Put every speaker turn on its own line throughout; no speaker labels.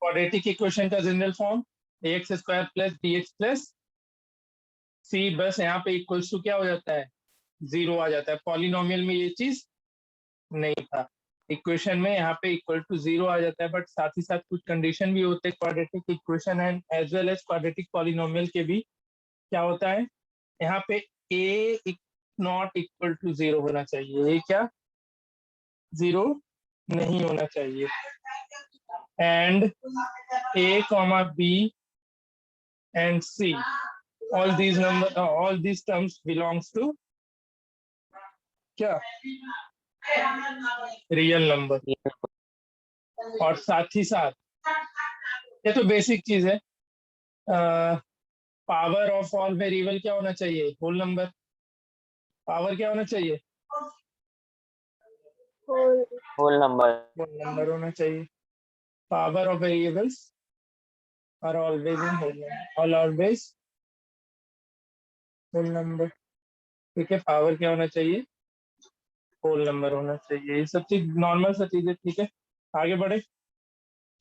Quadratic equation का general form ax square plus bx plus c, बस यहाँ पे इक्वल्स टू क्या हो जाता है, 0 आ जाता है। पॉलिनोमियल में ये चीज नहीं था, इक्वेशन में यहाँ पे इक्वल टू 0 आ जाता है, बट साथ ही साथ कुछ कंडीशन भी होते हैं quadratic equation and as well as quadratic polynomial के भी। क्या होता है यहाँ पे, a नॉट इक्वल टू 0 होना चाहिए, ये क्या 0 नहीं होना चाहिए, and a comma b and c, all these terms belongs to क्या, रियल नंबर। और साथ ही साथ ये तो बेसिक चीज है, पावर ऑफ ऑल वेरिएबल क्या होना चाहिए, होल नंबर। पावर क्या होना चाहिए,
होल नंबर।
होल नंबर होना चाहिए। Power of variables are always in always whole number. ठीक है, पावर क्या होना चाहिए, होल नंबर होना चाहिए। ये सब चीज नॉर्मल सा चीज है। ठीक है, आगे बढ़े।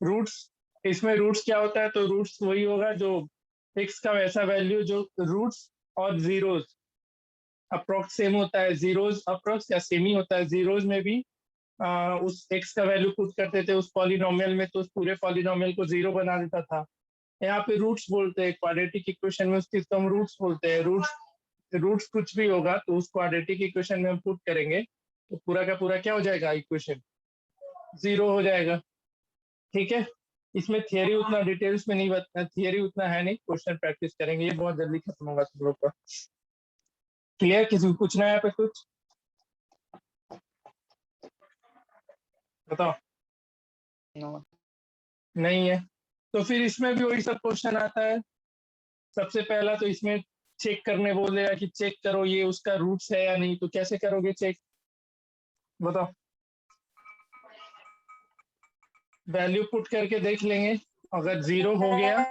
रूट्स, इसमें रूट्स क्या होता है, तो रूट्स वही होगा जो एक्स का वैसा वैल्यू जो रूट्स और जीरोस अप्रोक्स सेम होता है, जीरोस अप्रोक्स या सेम ही होता है। जीरोस में भी उस एक्स का वैल्यू पुट करते थे उस पॉलिनोमियल में, तो उस पूरे पॉलिनोमियल को 0 बना देता था। यहाँ पे रूट्स बोलते हैं, क्वाड्रेटिक इक्वेशन में उस चीज को हम रूट्स बोलते हैं। रूट्स कुछ भी होगा तो उस क्वाड्रेटिक इक्वेशन में हम पुट करेंगे तो पूरा का पूरा क्या हो जाएगा, इक्वेशन 0 हो जाएगा। ठीक है, इसमें थियरी उतना डिटेल्स में नहीं बता, थियरी उतना है नहीं, क्वेश्चन प्रैक्टिस करेंगे, ये बहुत जल्दी खत्म होगा तुम लोग का। क्लियर, किसी को पूछना है यहाँ पे कुछ, बताओ। नहीं है तो फिर इसमें भी वही सब क्वेश्चन आता है। सबसे पहला तो इसमें चेक करने बोलेगा कि चेक करो ये उसका रूट्स है या नहीं, तो कैसे करोगे चेक, बताओ। वैल्यू पुट करके देख लेंगे, अगर 0 हो गया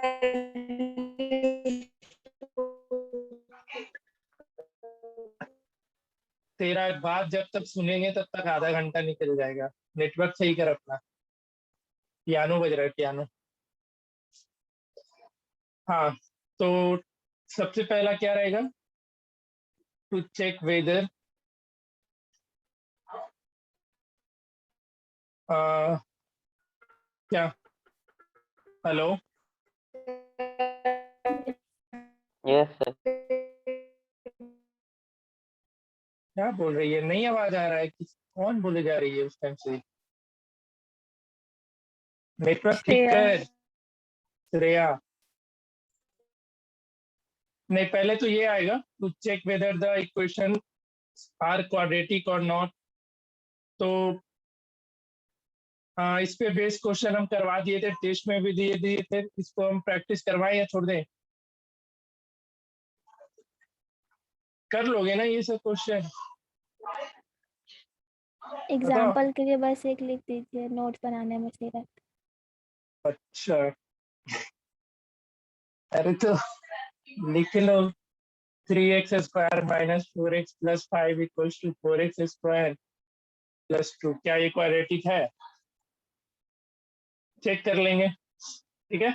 तेरा बात जब तक सुनेंगे तब तक आधा घंटा निकल जाएगा। नेटवर्क सही कर अपना, पियानो बज रहा है पियानो। हाँ, तो सबसे पहला क्या रहेगा, टू चेक वेदर क्या, हेलो,
यस सर।
क्या बोल रही है, नहीं आवाज आ रहा है, कौन बोले जा रही है उस टाइम से। नेटवर्क ठीक
श्रेया।
कर श्रेया। नहीं, पहले तो ये आएगा to check whether the equation are quadratic और नॉट। तो इस पे बेस क्वेश्चन हम करवा दिए थे, टेस्ट में भी दिए दिए थे, इसको हम प्रैक्टिस करवाएं या छोड़ दें, कर लोगे ना ये सब क्वेश्चन, बताओ।
एग्जाम्पल के लिए बस एक लिख दीजिए, नोट बनाने में सही रहता।
अच्छा, अरे तो लिख लो, 3x square minus 4x plus 5 equals to 4x square plus 2, क्या ये क्वाड्रेटिक है, चेक कर लेंगे। ठीक है,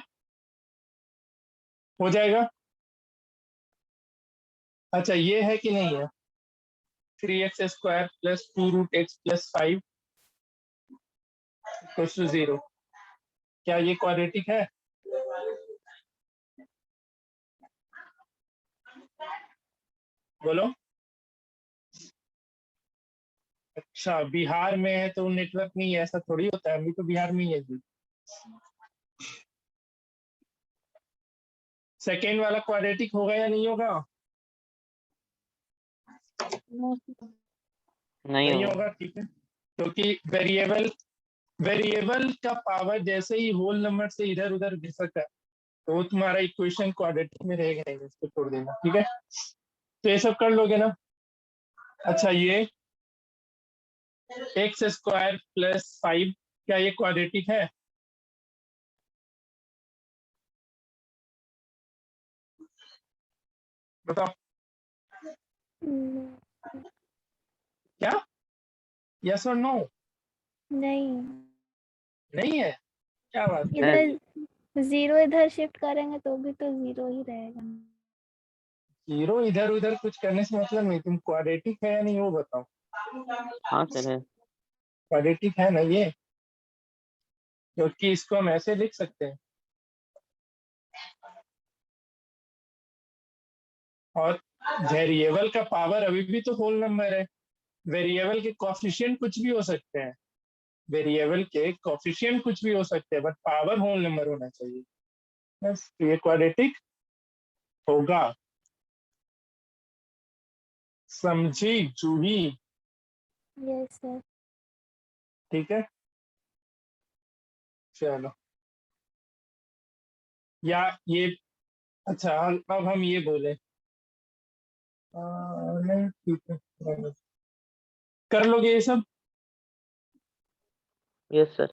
हो जाएगा। अच्छा, ये है कि नहीं है, 3x square plus 2 root x plus 5 equals to 0, क्या ये क्वाड्रेटिक है, बोलो। अच्छा, बिहार में है तो नेटवर्क नहीं है, ऐसा थोड़ी होता है, अभी तो बिहार में ही है जी। सेकेंड वाला क्वाड्रेटिक होगा या नहीं होगा, नहीं
होगा।
होगा। ठीक है, क्योंकि वेरिएबल का पावर जैसे ही होल नंबर से इधर उधर घिसक है तो वो तुम्हारा इक्वेशन क्वाड्रेटिक में रहेगा नहीं, इसको छोड़ देना। ठीक है, तो ये सब कर लोगे ना। अच्छा, ये एक्स स्क्वायर प्लस 5, क्या ये क्वाड्रेटिक है, बताओ। क्या, यस और नो,
नहीं।
नहीं है, क्या बात है।
इधर 0 इधर शिफ्ट करेंगे तो भी तो 0 ही रहेगा।
जीरो इधर उधर कुछ करने से मतलब नहीं, तुम क्वाड्रेटिक है या नहीं वो बताओ।
हाँ सर है।
क्वाड्रेटिक है ना ये, क्योंकि इसको हम ऐसे लिख सकते हैं। और वेरिएबल का पावर अभी भी तो होल नंबर है। वेरिएबल के कोफिशिएंट कुछ भी हो सकते हैं, वेरिएबल के कोफिशिएंट कुछ भी हो सकते हैं, बट पावर होल नंबर होना चाहिए। बस ये क्वाड्रेटिक होगा। समझी जूही?
Yes sir.
ठीक है, चलो। या ये, अच्छा अब हम ये बोले, नहीं ठीक है, रहने दो। कर लोगे ये सब?
Yes sir.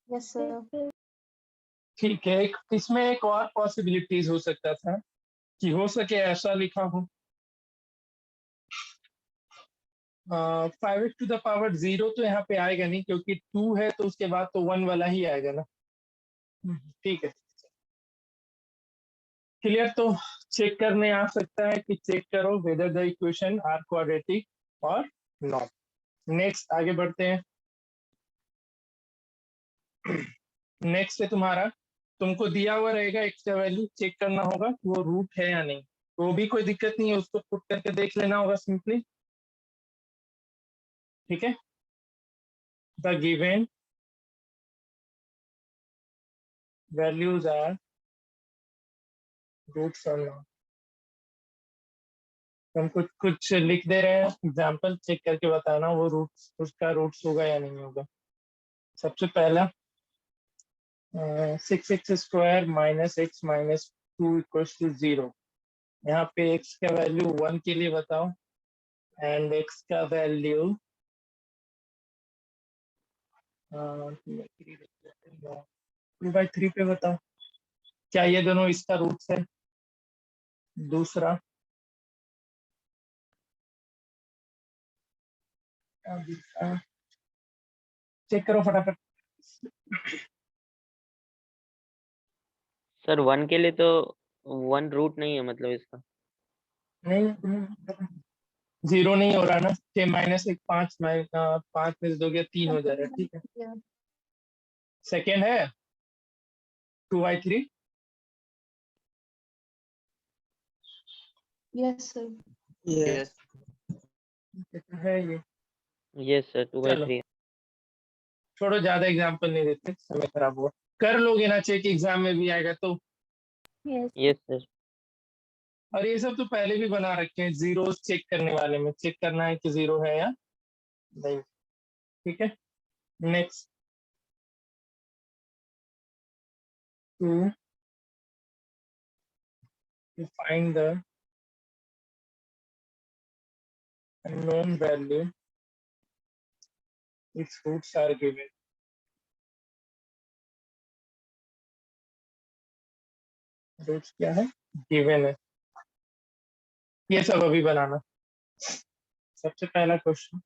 Yes sir.
ठीक है, इसमें एक और पॉसिबिलिटीज हो सकता था कि हो सके ऐसा लिखा हो, 5 to the power 0 तो यहाँ पे आएगा नहीं, क्योंकि 2 है तो उसके बाद तो 1 वाला ही आएगा ना। ठीक है, क्लियर। तो चेक करने आ सकता है कि चेक करो whether the equation are quadratic और नॉट। नेक्स्ट आगे बढ़ते हैं। नेक्स्ट है तुम्हारा, तुमको दिया हुआ रहेगा एक्स का वैल्यू, चेक करना होगा कि वो रूट है या नहीं। वो भी कोई दिक्कत नहीं है, उसको पुट करके देख लेना होगा सिंपली। ठीक है, the given values are roots और नॉट। हम कुछ कुछ लिख दे रहे हैं, एग्जाम्पल चेक करके बताना वो रूट्स, उसका रूट्स होगा या नहीं होगा। सबसे पहला 6x² minus x minus 2 equals to 0। यहाँ पे x का वैल्यू 1 के लिए बताओ, एंड x का वैल्यू 2/3 पे बताओ। क्या ये दोनों इसका रूट्स है? दूसरा चेक करो फटाफट।
सर 1 के लिए तो 1 रूट नहीं है मतलब इसका।
नहीं, 0 नहीं हो रहा ना, 6 - 1 5 5 में से 2 गया 3 हो जा रहा है। ठीक है, सेकेंड है 2/3।
Yes sir.
यस, है ये।
यस सर 2/3
चलो
है।
छोड़ो, ज्यादा एग्जांपल नहीं देते, समय खराब हुआ। कर लोगे ना चेक, एग्जाम में भी आएगा तो।
Yes
yes sir.
और ये सब तो पहले भी बना रखे हैं, जीरो चेक करने वाले में चेक करना है कि जीरो है या नहीं। ठीक है, next to find the unknown value its roots are given। Roots क्या है? गिवन है। ये सब अभी बनाना। सबसे पहला question,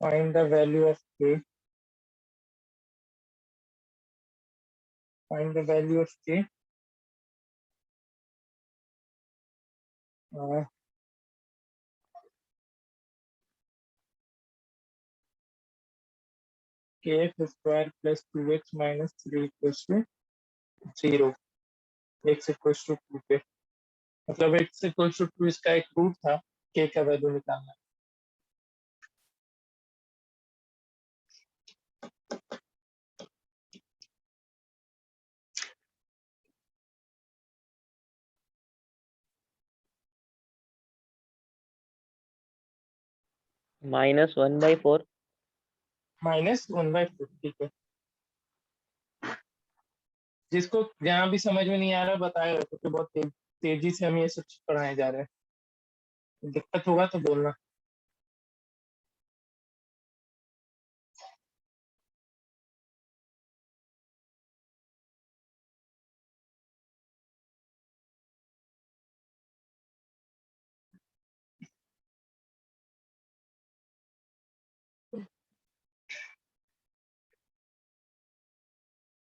find the value of k। Find the value of k, kx² plus 2x minus 3 equals to 0। x equals to 2 पे, मतलब x इक्वल्स टू 2 इसका एक रूट था, k का वैल्यू निकालना है।
-1/4।
-1/4। ठीक है, जिसको जहाँ भी समझ में नहीं आ रहा बताएगा, क्योंकि बहुत तेजी से हम ये सब पढ़ाए जा रहे हैं। दिक्कत होगा तो बोलना।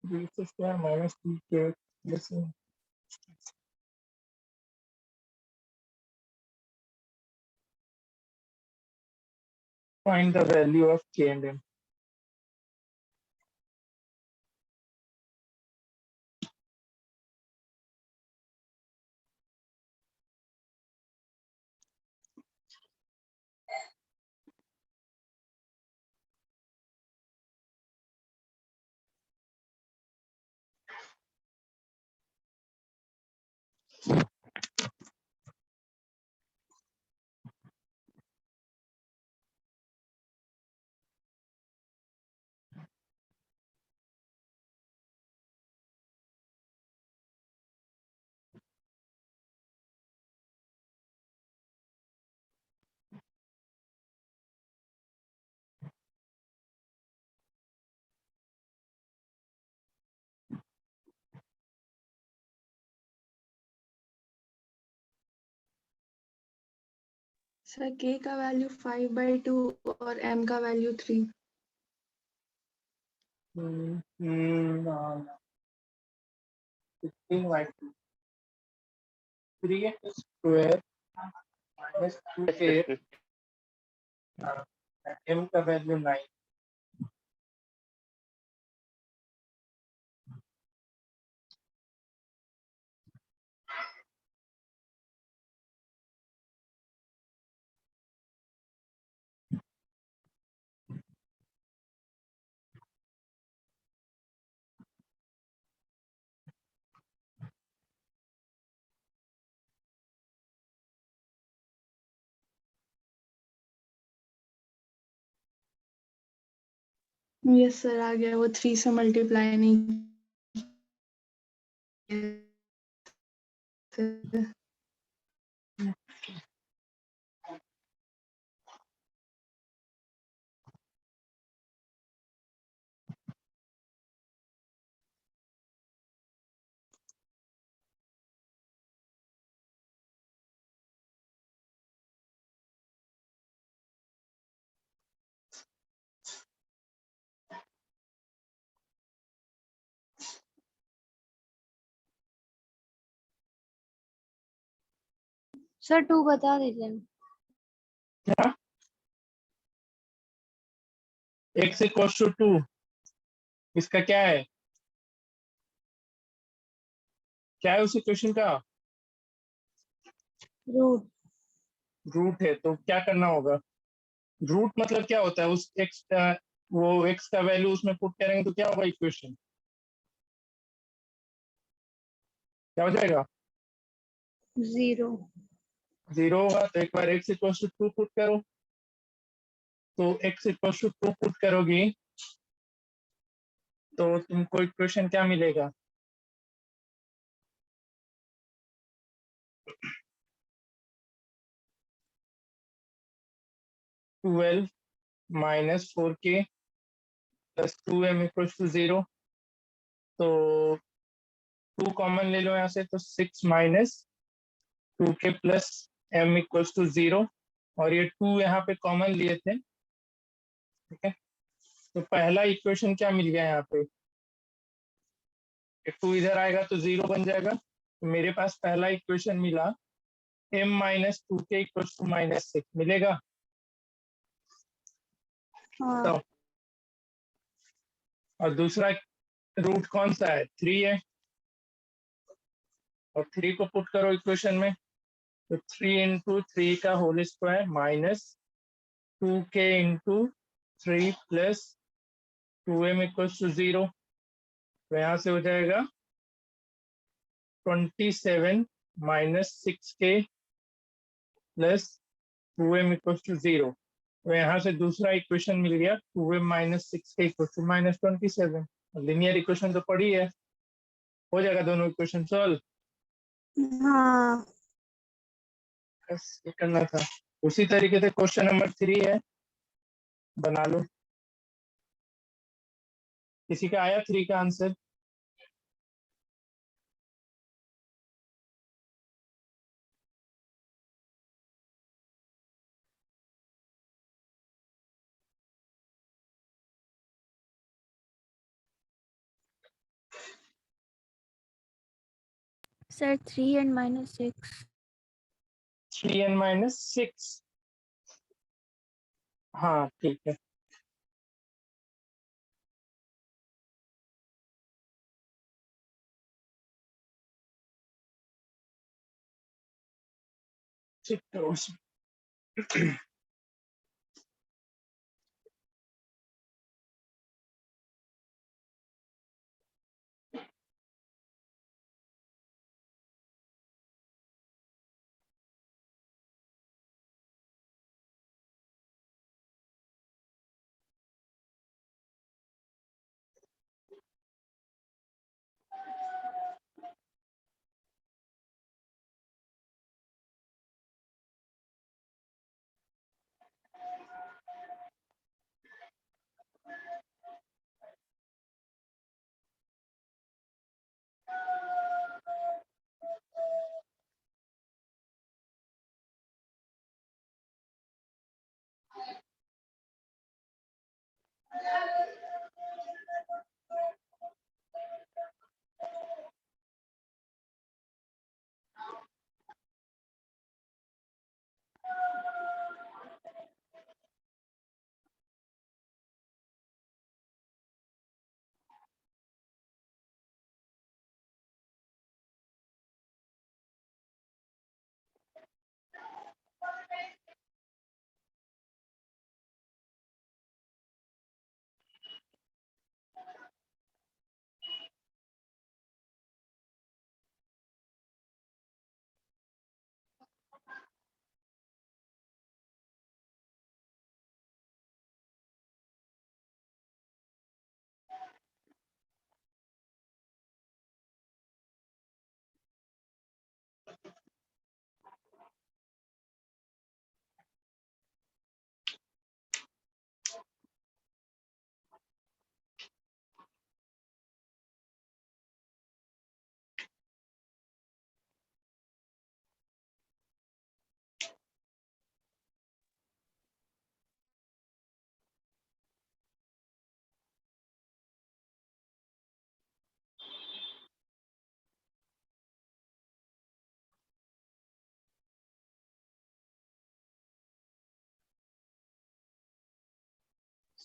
3 square minus 2k plus find the value of k and m.
Sir k का वैल्यू 5/2 और m का value 3।
No, 16/2 3x square minus 2k m का वैल्यू 9।
यस सर आ गया, वो 3 से मल्टीप्लाई नहीं किया।
सर 2 बता दीजिए।
क्या x इक्वल्स टू 2 इसका क्या है उस इक्वेशन का
रूट
रूट है। तो क्या करना होगा? रूट मतलब क्या होता है? उस x का वो x का वैल्यू उसमें पुट करेंगे तो क्या होगा इक्वेशन? क्या हो जाएगा?
0।
0 होगा। तो एक बार x इक्वल्स टू 2 पुट करो। तो x इक्वल्स टू 2 पुट करोगी तो तुमको इक्वेशन क्या मिलेगा? 12 minus 4k plus 2m equals to 0। तो 2 कॉमन ले लो यहाँ से, तो 6 minus 2k plus m equals to 0। और ये 2 यहाँ पे कॉमन लिए थे, ठीक है। तो पहला इक्वेशन क्या मिल गया यहाँ पे? 2 इधर आएगा तो 0 बन जाएगा। तो मेरे पास पहला इक्वेशन मिला m minus 2k equals to -6 मिलेगा।
हाँ
तो और दूसरा रूट कौन सा है? 3 है। और 3 को पुट करो इक्वेशन में। तो 3 इंटू 3 का whole square minus 2k into 3 plus 2m equals to 0। तो यहाँ से हो जाएगा 27 minus 6k plus 2m equals to 0। तो यहाँ से दूसरा इक्वेशन मिल गया 2m minus 6k equals to -27। Linear equation तो पड़ी है, हो जाएगा दोनों इक्वेशन सॉल्व।
हाँ
बस ये करना था। उसी तरीके से क्वेश्चन नंबर 3 है, बना लो। किसी का आया 3 का आंसर?
Sir 3 and -6.
3 and -6। हाँ ठीक है। ठीक है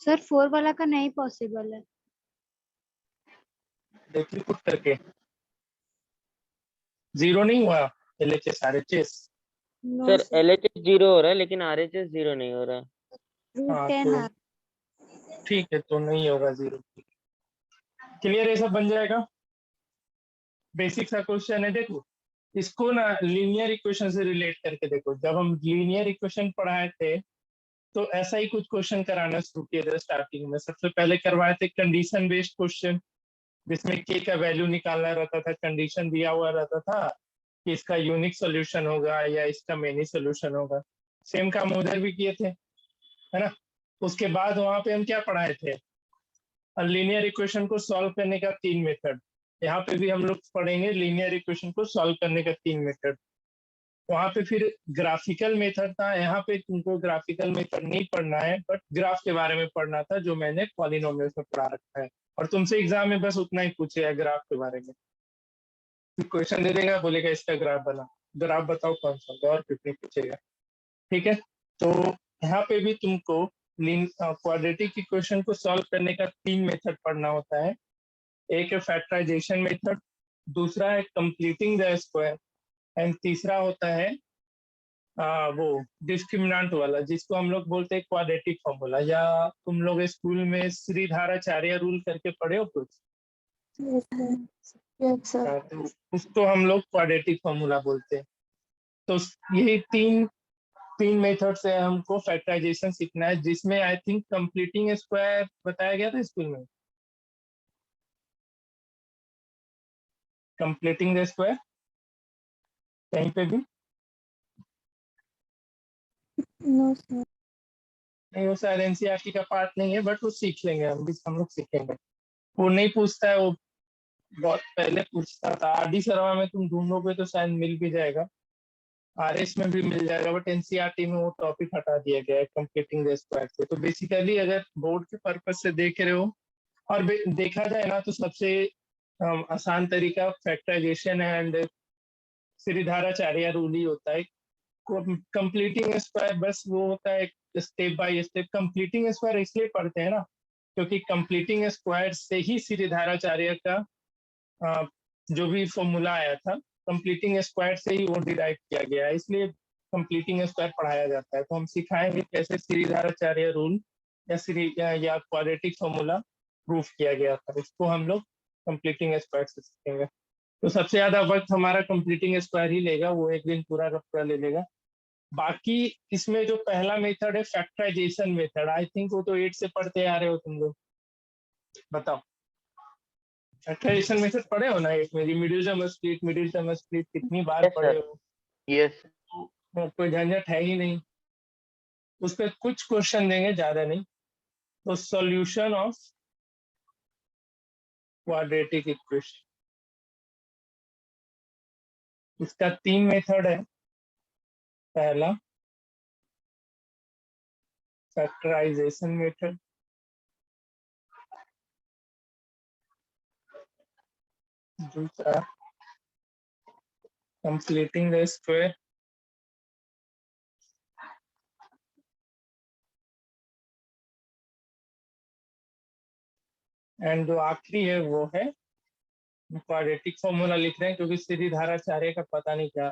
सर 4 वाला का नहीं पॉसिबल है।
देखिए पुट करके 0 नहीं हुआ LHS RHS।
No
sir
sir,
LHS 0 हो रहा है लेकिन RHS 0 नहीं हो रहा।
रूट
हाँ
10
तो
आ
ठीक है, तो नहीं होगा 0। क्लियर, ये सब बन जाएगा। बेसिक सा क्वेश्चन है, देखो इसको ना लीनियर इक्वेशन से रिलेट करके देखो। जब हम लीनियर इक्वेशन पढ़ाए थे तो ऐसा ही कुछ क्वेश्चन कराना शुरू किए थे स्टार्टिंग में। सबसे पहले करवाए थे कंडीशन बेस्ड क्वेश्चन, जिसमें के का वैल्यू निकालना रहता था, कंडीशन दिया हुआ रहता था कि इसका यूनिक सोल्यूशन होगा या इसका मेनी सोल्यूशन होगा। सेम काम उधर भी किए थे, है ना। उसके बाद वहां पे हम क्या पढ़ाए थे, लीनियर इक्वेशन को सॉल्व करने का 3 मेथड। यहाँ पे भी हम लोग पढ़ेंगे लीनियर इक्वेशन को सॉल्व करने का 3 मेथड। वहां पे फिर ग्राफिकल मेथड था, यहाँ पे तुमको ग्राफिकल मेथड नहीं पढ़ना है, बट ग्राफ के बारे में पढ़ना था, जो मैंने पॉलिनोमियल्स में पढ़ा रखा है। और तुमसे एग्जाम में बस उतना ही पूछेगा ग्राफ के बारे में। क्वेश्चन दे देगा, बोलेगा इसका ग्राफ बना, ग्राफ बताओ कौन सा, और कुछ नहीं पूछेगा। ठीक है, तो यहाँ पे भी तुमको क्वाड्रेटिक इक्वेशन को सॉल्व करने का 3 मेथड पढ़ना होता है। एक है फैक्टराइजेशन मेथड, दूसरा है कंप्लीटिंग द स्क्वायर, एंड तीसरा होता है वो डिस्क्रिमिनेंट वाला, जिसको हम लोग बोलते हैं क्वाड्रेटिक फॉर्मूला। या तुम लोग स्कूल में श्रीधाराचार्य रूल करके पढ़े हो कुछ?
Yes, sir.
Yes sir.
हाँ, तो उसको हम लोग क्वाड्रेटिक फॉर्मूला बोलते हैं। तो यही तीन तीन मेथड से हमको फैक्टराइजेशन सीखना है, जिसमें आई थिंक कंप्लीटिंग स्क्वायर बताया गया था स्कूल में। कंप्लीटिंग द स्क्वायर कहीं पे भी
No, sir.
नहीं, वो शायद एनसीईआरटी का पार्ट नहीं है, बट वो सीख लेंगे, हम लोग सीखेंगे। वो नहीं पूछता है, वो बहुत पहले पूछता था। आरडी शर्मा में तुम ढूंढोगे तो शायद मिल भी जाएगा, आरएस में भी मिल जाएगा, बट एनसीईआरटी में वो टॉपिक हटा दिया गया है कंप्लीटिंग द स्क्वायर से। तो बेसिकली अगर बोर्ड के पर्पज से देख रहे हो और देखा जाए ना, तो सबसे आसान तरीका फैक्टराइजेशन एंड सिरिधाराचार्य रूल ही होता है। कंप्लीटिंग स्क्वायर बस वो होता है step by step. Completing square इसलिए पढ़ते हैं ना क्योंकि कंप्लीटिंग स्क्वायर से ही सिरिधाराचार्य का जो भी फॉर्मूला आया था कंप्लीटिंग स्क्वायर से ही वो डिराइव किया गया है, इसलिए कंप्लीटिंग स्क्वायर पढ़ाया जाता है। तो हम सिखाएंगे कैसे सिरिधाराचार्य रूल या क्वाड्रेटिक फॉर्मूला प्रूफ किया गया था, इसको हम लोग कंप्लीटिंग स्क्वायर से सीखेंगे। तो सबसे ज्यादा वक्त हमारा कंप्लीटिंग स्क्वायर ही लेगा, वो एक दिन पूरा का पूरा ले लेगा। बाकी इसमें जो पहला मेथड है फैक्टराइजेशन मेथड, आई थिंक वो तो 8 से पढ़ते आ रहे हो तुम लोग, बताओ। फैक्टराइजेशन मेथड पढ़े हो ना 8 में? मिडिल टर्म स्प्लिट कितनी बार
Yes,
पढ़े
sir.
हो?
Yes.
तो कोई झंझट है ही नहीं। उस पर कुछ क्वेश्चन देंगे, ज्यादा नहीं। तो सॉल्यूशन ऑफ क्वाड्रेटिक इक्वेशन, इसका 3 मेथड है। पहला फैक्टराइजेशन मेथड, दूसरा कंप्लीटिंग द स्क्वायर, एंड जो आखिरी है वो है क्वाड्रेटिक फॉर्मूला लिख रहे हैं क्योंकि सिरिधाराचार्य का पता नहीं क्या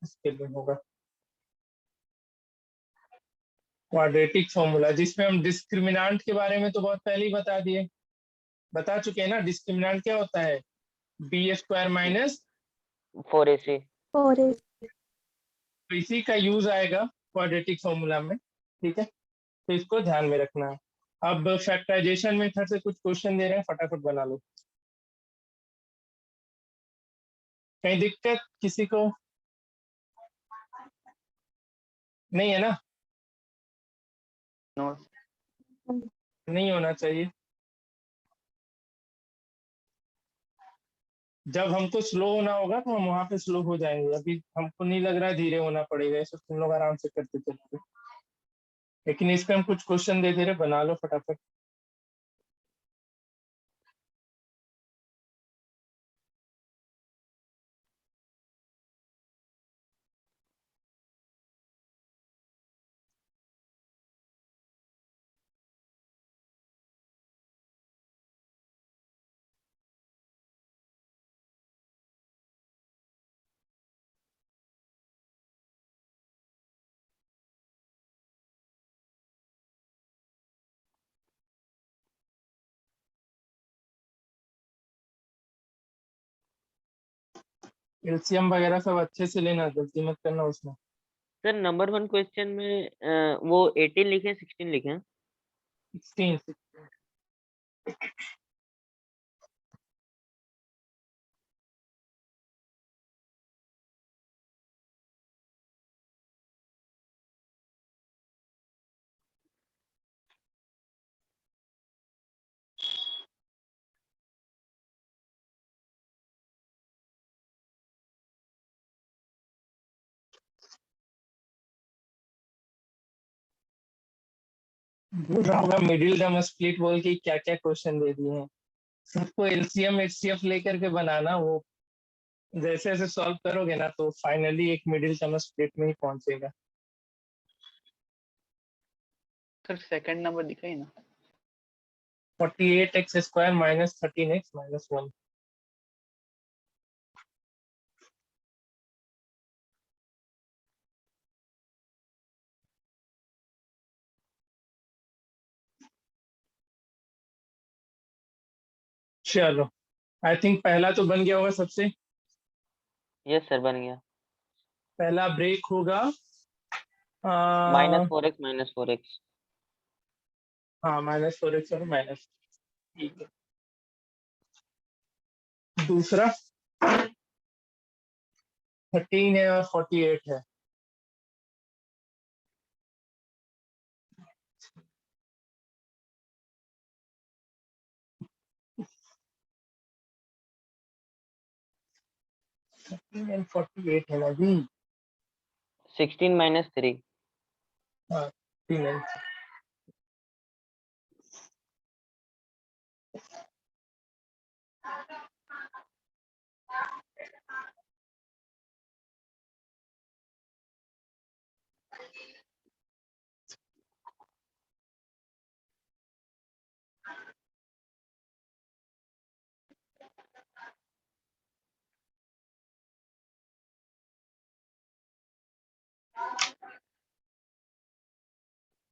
इसके लिए होगा। क्वाड्रेटिक फॉर्मूला जिसमें हम डिस्क्रिमिनांट के बारे में तो बहुत पहले ही बता चुके हैं ना। डिस्क्रिमिनांट क्या होता है? B square minus
4ac.
और
इसी का यूज आएगा क्वाड्रेटिक फॉर्मूला में, ठीक है? तो इसको ध्यान में रखना है। अब फैक्टराइजेशन मेथड से कुछ क्वेश्चन दे रहे हैं, फटाफट बना लो। कहीं दिक्कत किसी को नहीं है ना?
No.
नहीं होना चाहिए। जब हमको स्लो होना होगा तो हम वहां पे स्लो हो जाएंगे। अभी हमको नहीं लग रहा है धीरे होना पड़ेगा, ऐसा तुम लोग आराम से करते चलोगे। लेकिन इस पे हम कुछ क्वेश्चन दे रहे, बना लो फटाफट। एलसीएम वगैरह सब अच्छे से लेना, गलती मत करना उसमें।
सर नंबर 1 क्वेश्चन में वो 18 लिखे 16 लिखे?
16 बोल रहा होगा मिडिल टर्म स्प्लिट बोल के क्या क्या क्वेश्चन दे दिए हैं। सबको एलसीएम एचसीएफ लेकर के बनाना, वो जैसे जैसे सॉल्व करोगे ना तो फाइनली एक मिडिल टर्म स्प्लिट में ही पहुंचेगा।
सर सेकंड नंबर दिखा ही ना।
48x square minus 13x minus 1। चलो, आई थिंक पहला तो बन गया होगा सबसे।
यस सर, बन गया।
पहला ब्रेक होगा
-4x -4x।
हाँ -4x और माइनस, ठीक है। दूसरा 13 है और 48 है। एंड 48 है ना जी?
16 -3।
हाँ 3 है।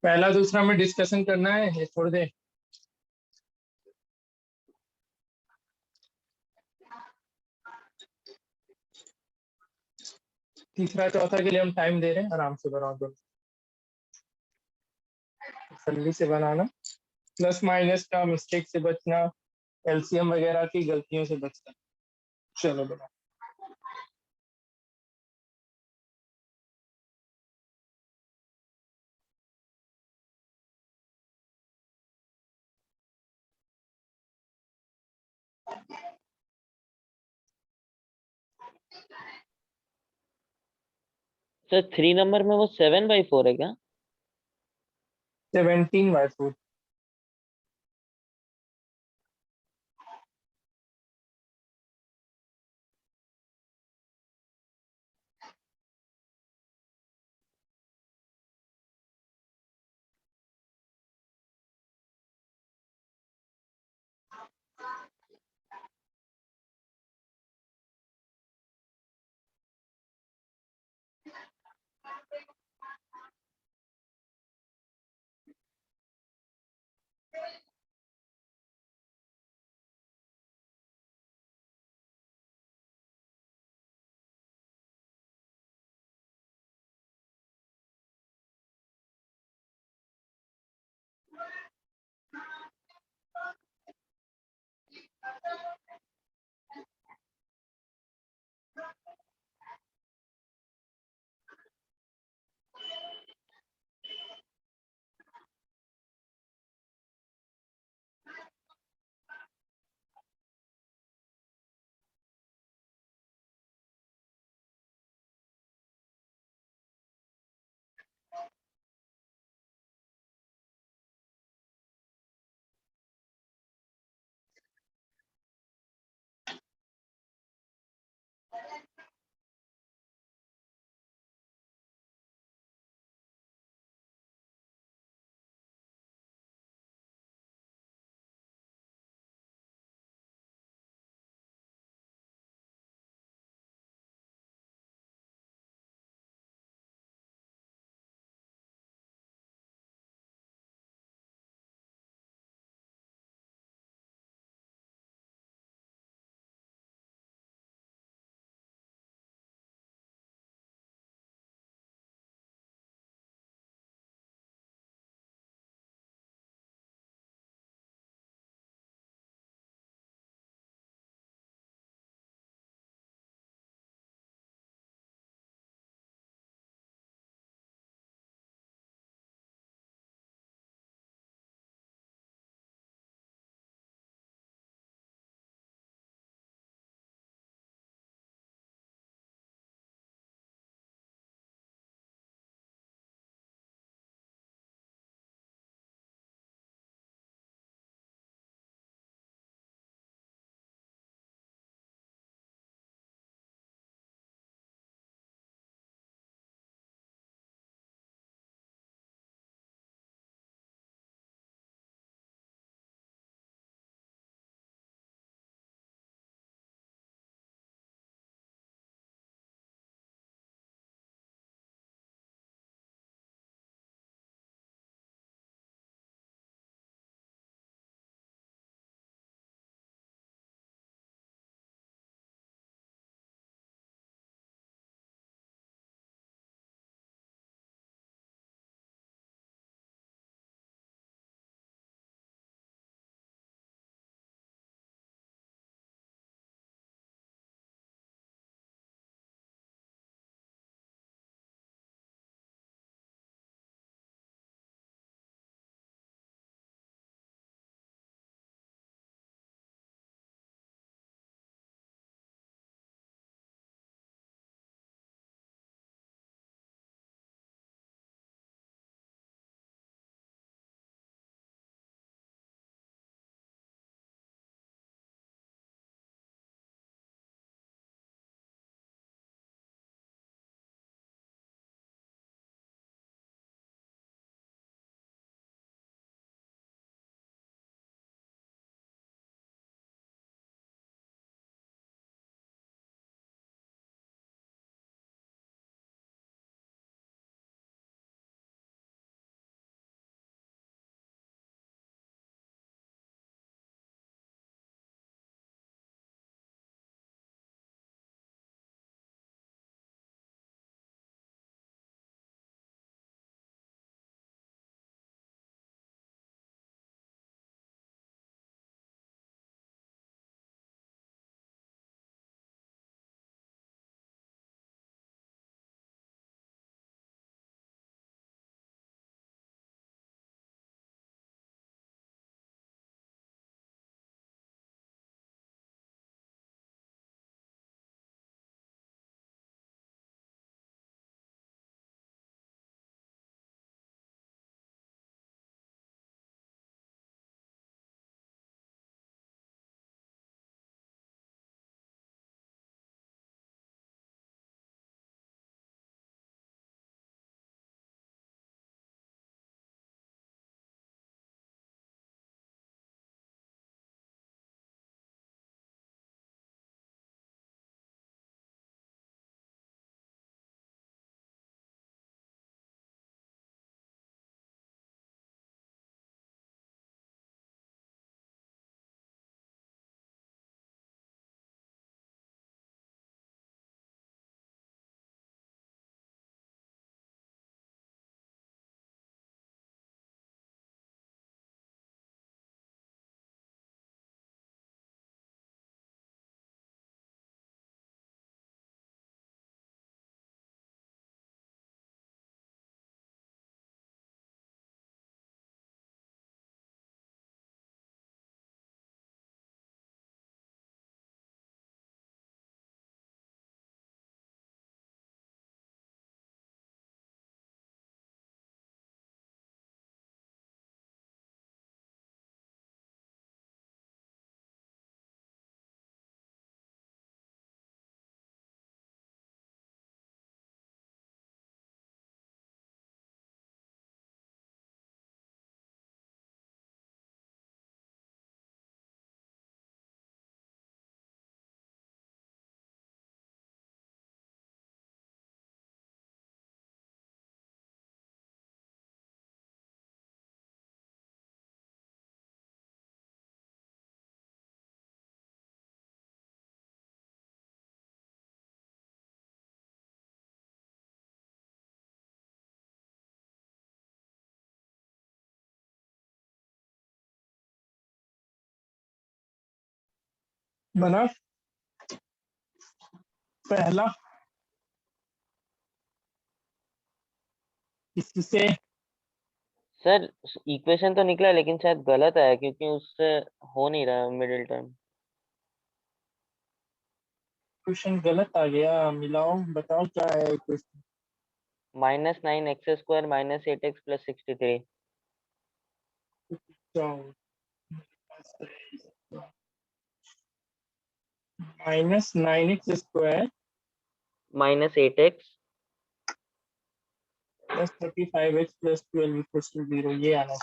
पहला दूसरा में डिस्कशन करना है, ये छोड़ दे। तीसरा चौथा के लिए हम टाइम दे रहे हैं, आराम से बनाओ दोनों, जल्दी से बनाना। प्लस माइनस का मिस्टेक से बचना, एलसीएम वगैरह की गलतियों से बचना। चलो बनाओ।
सर 3 नंबर में वो 7/4 है क्या?
17/4। बना पहला इससे
सर इक्वेशन तो निकला लेकिन शायद गलत आया क्योंकि उससे हो नहीं रहा मिडिल टर्म।
क्वेश्चन गलत आ गया, मिलाओ बताओ क्या है question.
-9x² -8x + 63।
-9x²
-8x
+ 35x + 12 = 0, ये आना।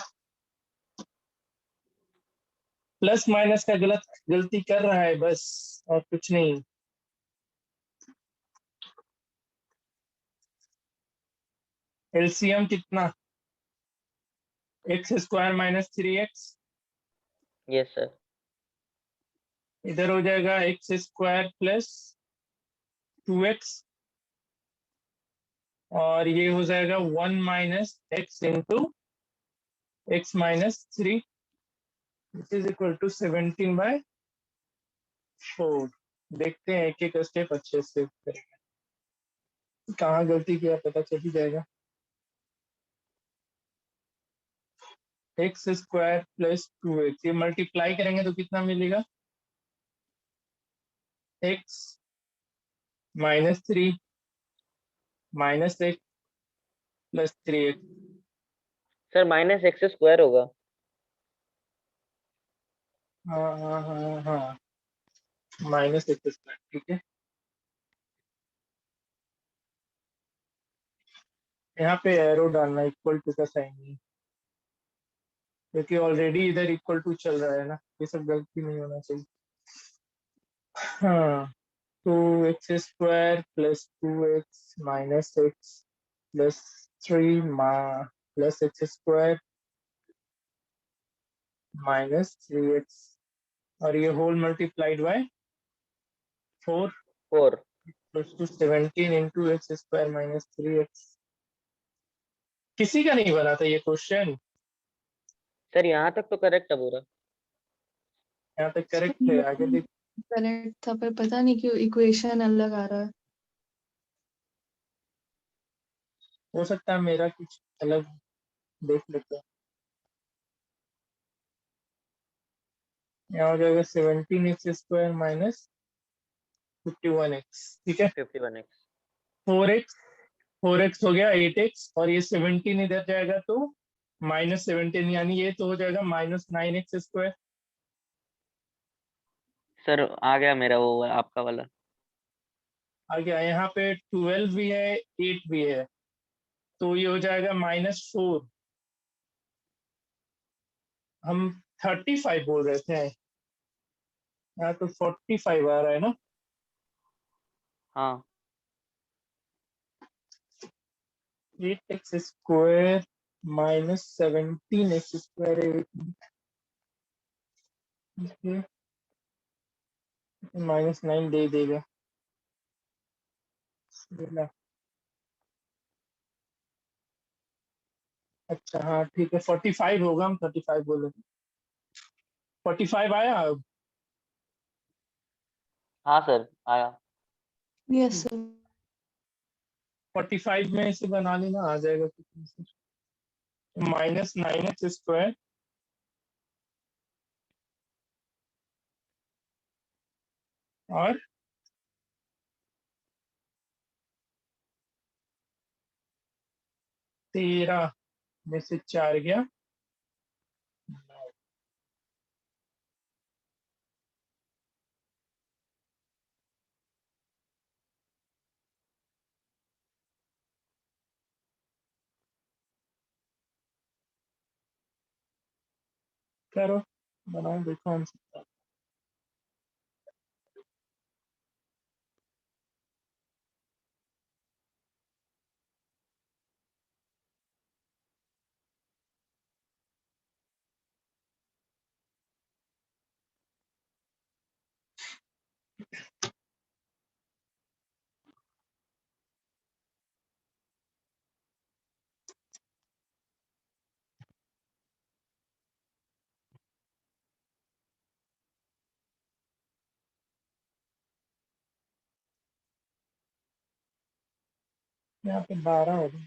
प्लस माइनस का गलती कर रहा है बस, और कुछ नहीं। एलसीएम कितना? x² - 3x,
yes sir.
इधर हो जाएगा x² + 2x, और ये हो जाएगा 1 - x × x - 3, which is equal to 17/4। देखते हैं एक एक स्टेप अच्छे से करेंगे, कहाँ गलती किया पता चल ही जाएगा। x² + 2x, ये मल्टीप्लाई करेंगे तो कितना मिलेगा? x - 3 - x + 3x।
Sir -x² होगा।
हाँ हाँ हाँ हाँ, -x², ठीक है। यहाँ पे एरो डालना, इक्वल टू का साइन नहीं, क्योंकि ऑलरेडी इधर इक्वल टू चल रहा है ना, ये सब गलती नहीं होना चाहिए। हाँ, 2x² + 2x - x + 3 + x² - 3x, और ये whole multiplied by 4
4।
= 17 × x² - 3x। किसी का नहीं बना था ये क्वेश्चन?
सर यहाँ तक तो करेक्ट है पूरा।
यहाँ तक करेक्ट है, आगे देख।
करेक्ट था पर पता नहीं क्यों इक्वेशन अलग आ रहा है।
हो सकता है मेरा कुछ अलग, देख लेते हैं। यहाँ हो जाएगा 17x² - 51x, ठीक है।
51x।
4x हो गया 8x, और ये 17 इधर जाएगा तो -17, यानी ये तो हो जाएगा -9x²।
सर आ गया मेरा वो आपका वाला।
आ गया। यहाँ पे 12 भी है, 8 भी है, तो ये हो जाएगा -4। हम 35 बोल रहे थे, यहाँ तो 45 आ रहा है ना।
हाँ
8x² - 17x², -9 दे देगा। अच्छा हाँ ठीक है, 45 होगा, हम 35 बोले। 45 आया अब।
हाँ सर आया।
Yes sir.
45 में इसे बना लेना, आ जाएगा कितने से। -9x² और 13 में से 4 गया। करो, बनाओ, देखो आंसर। यहाँ पे 12 हो गए।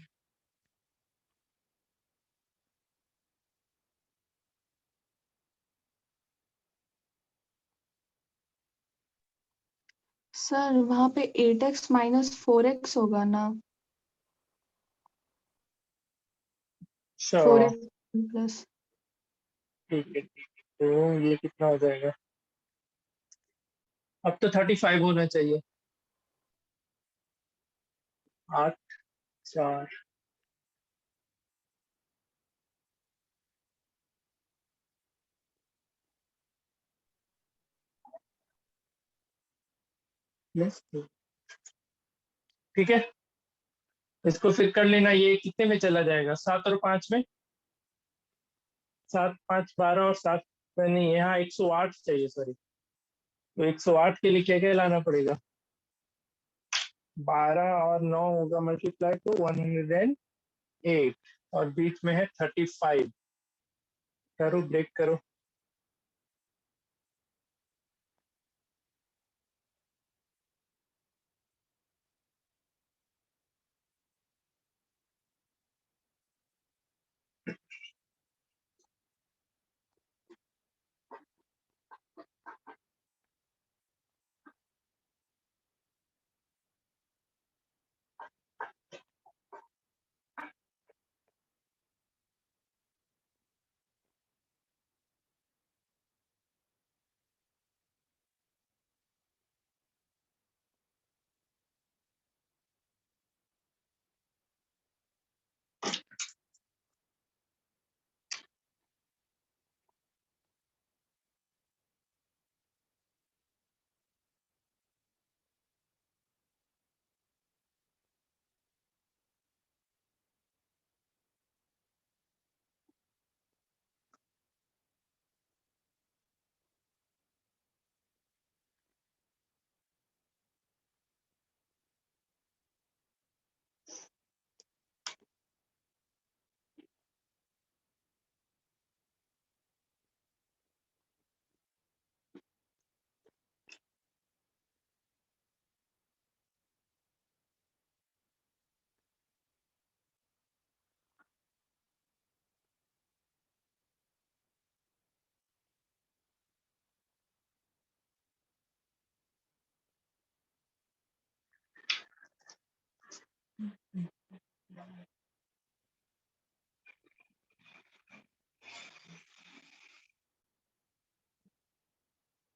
सर वहाँ पे 8x माइनस 4x होगा ना?
अच्छा
4x प्लस।
ठीक है ठीक है, तो ये कितना हो जाएगा? अब तो 35 होना चाहिए। 8 4 प्लस 2। ठीक है, इसको फिर कर लेना। ये कितने में चला जाएगा? 7 और 5 में। 7 5 12 और 7 में नहीं, यहाँ 108 चाहिए, सॉरी। तो 108 के लिए क्या क्या लाना पड़ेगा? 12 और 9 होगा मल्टीप्लाई, तो 108, और बीच में है 35। करो, ब्रेक करो।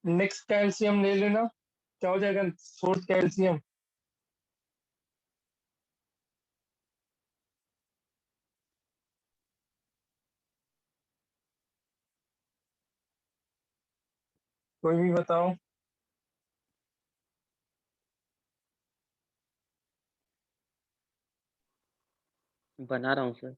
नेक्स्ट कैल्शियम ले लेना। क्या हो जाएगा? Fourth calcium. कोई भी बताओ।
बना रहा हूँ सर।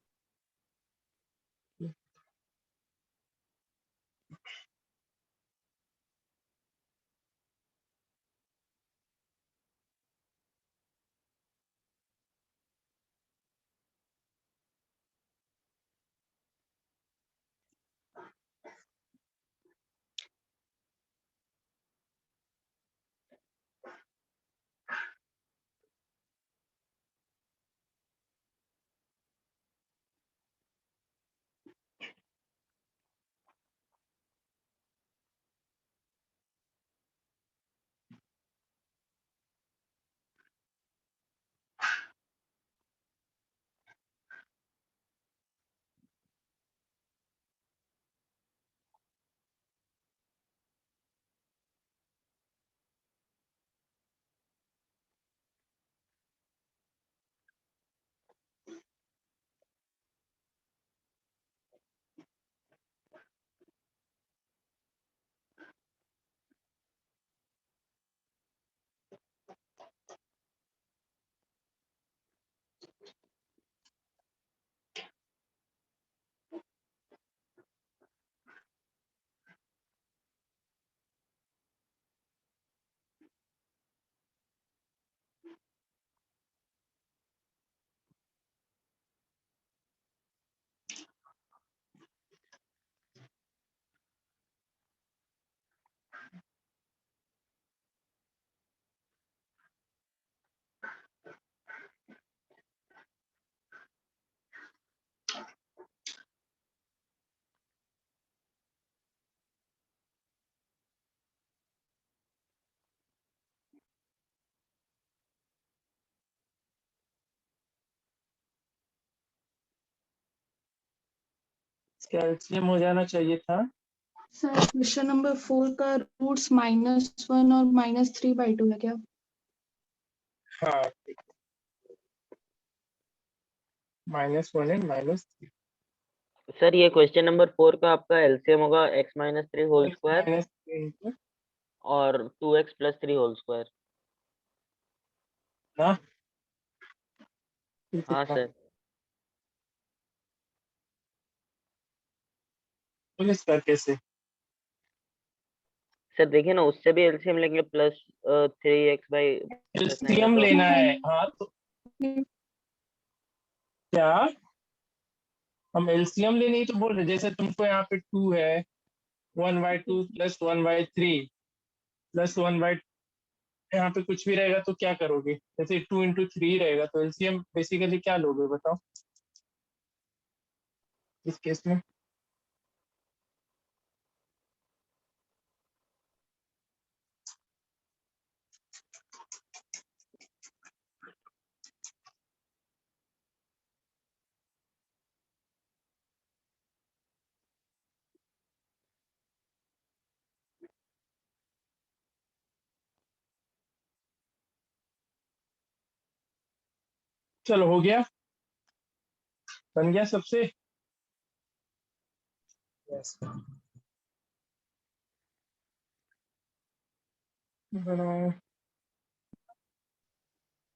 इसका एलसीएम हो जाना चाहिए था
सर क्वेश्चन नंबर 4 का रूट्स -1 और -3/2 है क्या?
हाँ -1 एंड -3
सर ये क्वेश्चन नंबर 4 का आपका एलसीएम होगा x minus 3 whole
x
square
minus 3
और 2x प्लस 3 होल स्क्वायर।
ना
हाँ
कितना
सर।
बोले इसका कैसे
सर देखिए ना, उससे भी एलसीएम लेंगे प्लस 3x बाई प्लस 9 है
एलसीएम
तो
लेना है। हाँ तो क्या हम एलसीएम लेने ही तो बोल रहे, जैसे तुमको यहाँ पे 2 है 1/2 प्लस 1/3 प्लस 1/, यहाँ पे कुछ भी रहेगा तो क्या करोगे, जैसे 2 × 3 रहेगा तो एलसीएम बेसिकली क्या लोगे बताओ इस केस में। चलो हो गया, बन गया सबसे। Yes. बनाओ।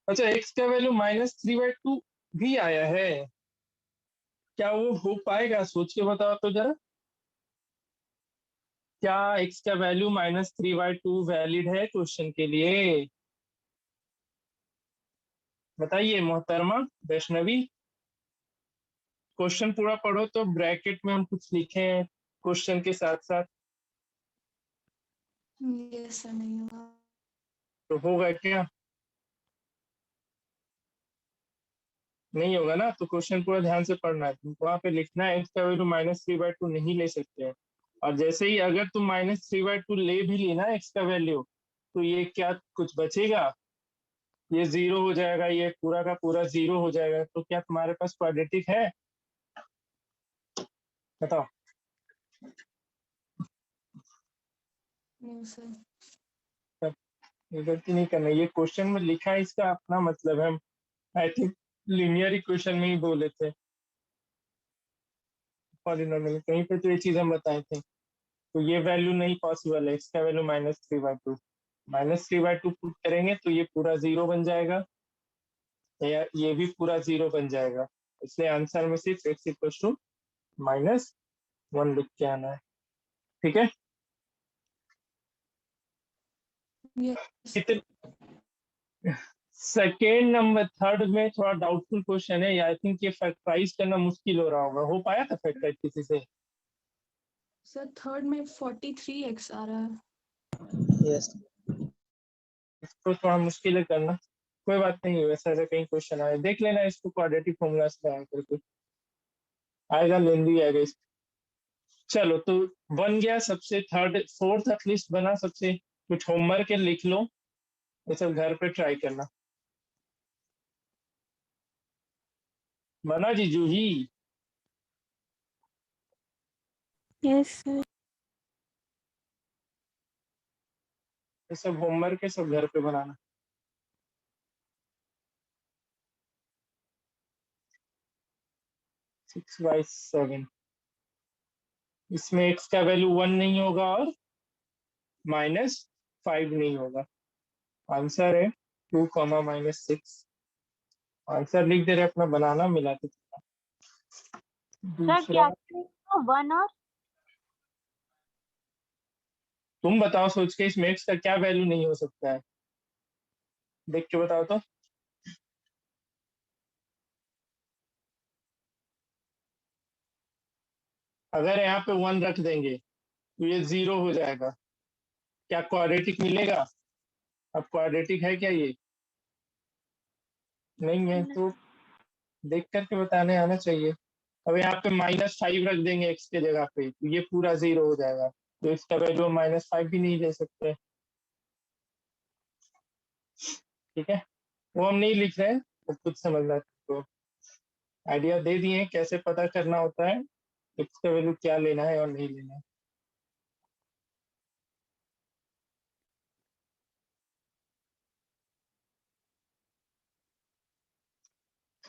अच्छा x का वैल्यू -3/2 भी आया है, क्या वो हो पाएगा, सोच के बताओ तो जरा। क्या x का वैल्यू -3/2 वैलिड है क्वेश्चन के लिए? बताइए मोहतरमा वैष्णवी। क्वेश्चन पूरा पढ़ो तो ब्रैकेट में हम कुछ लिखे हैं क्वेश्चन के साथ साथ,
यस सर नहीं होगा।
तो होगा क्या? नहीं होगा ना, तो क्वेश्चन पूरा ध्यान से पढ़ना है तुमको, वहां पे लिखना है x का वैल्यू -3/2 नहीं ले सकते हैं। और जैसे ही अगर तुम -3/2 ले भी लेना x का वैल्यू, तो ये क्या कुछ बचेगा, ये 0 हो जाएगा, ये पूरा का पूरा 0 हो जाएगा, तो क्या तुम्हारे पास क्वाड्रेटिक है? बताओ।
नहीं सर।
तब ये गलती नहीं करना, ये क्वेश्चन में लिखा है इसका अपना मतलब है, हम आई थिंक लिनियर इक्वेशन में ही बोले थे पॉलिनोमियल, कहीं पे तो ये चीज हम बताए थे। तो ये वैल्यू नहीं पॉसिबल है, इसका वैल्यू -3/2, -3/2 पुट करेंगे तो ये पूरा 0 बन जाएगा, या ये भी पूरा 0 बन जाएगा, इसलिए आंसर में सिर्फ x = -1 लिख के आना है। ठीक है,
यस
कितने सेकेंड नंबर, थर्ड में थोड़ा डाउटफुल क्वेश्चन है, आई थिंक ये फैक्टराइज करना मुश्किल हो रहा होगा, हो पाया था फैक्टराइज किसी से?
सर थर्ड में 43x आ रहा है।
यस, इसको थोड़ा मुश्किल है करना, कोई बात नहीं, वैसा ऐसा कहीं क्वेश्चन आए देख लेना, इसको क्वाड्रेटिक फॉर्मूला से आया करके आएगा, लेंदी आएगा इसको। चलो तो बन गया सबसे, थर्ड फोर्थ एटलीस्ट बना सबसे, कुछ होमवर्क है लिख लो, ये सब घर पे ट्राई करना। बना जीजू ही?
Yes sir.
ये सब होमवर्क है, सब घर पे बनाना। 6/7, इसमें x का वैल्यू 1 नहीं होगा और -5 नहीं होगा, आंसर है 2, -6। आंसर लिख दे रहे अपना, बनाना मिला के।
सर
दूसरा
क्या 1 और
तुम बताओ सोच के, इसमें x का क्या वैल्यू नहीं हो सकता है, देख के बताओ तो। अगर यहाँ पे 1 रख देंगे तो ये 0 हो जाएगा, क्या क्वाड्रेटिक मिलेगा? अब क्वाड्रेटिक है क्या ये? नहीं है, तो देख करके बताने आना चाहिए। अब यहाँ पे -5 रख देंगे x के जगह पे, तो ये पूरा 0 हो जाएगा, तो इसका वैल्यू -5 भी नहीं ले सकते। ठीक है, वो हम नहीं लिख रहे हैं, वो खुद समझना, तो आइडिया दे दिए कैसे पता करना होता है, x का वैल्यू क्या लेना है और नहीं लेना है।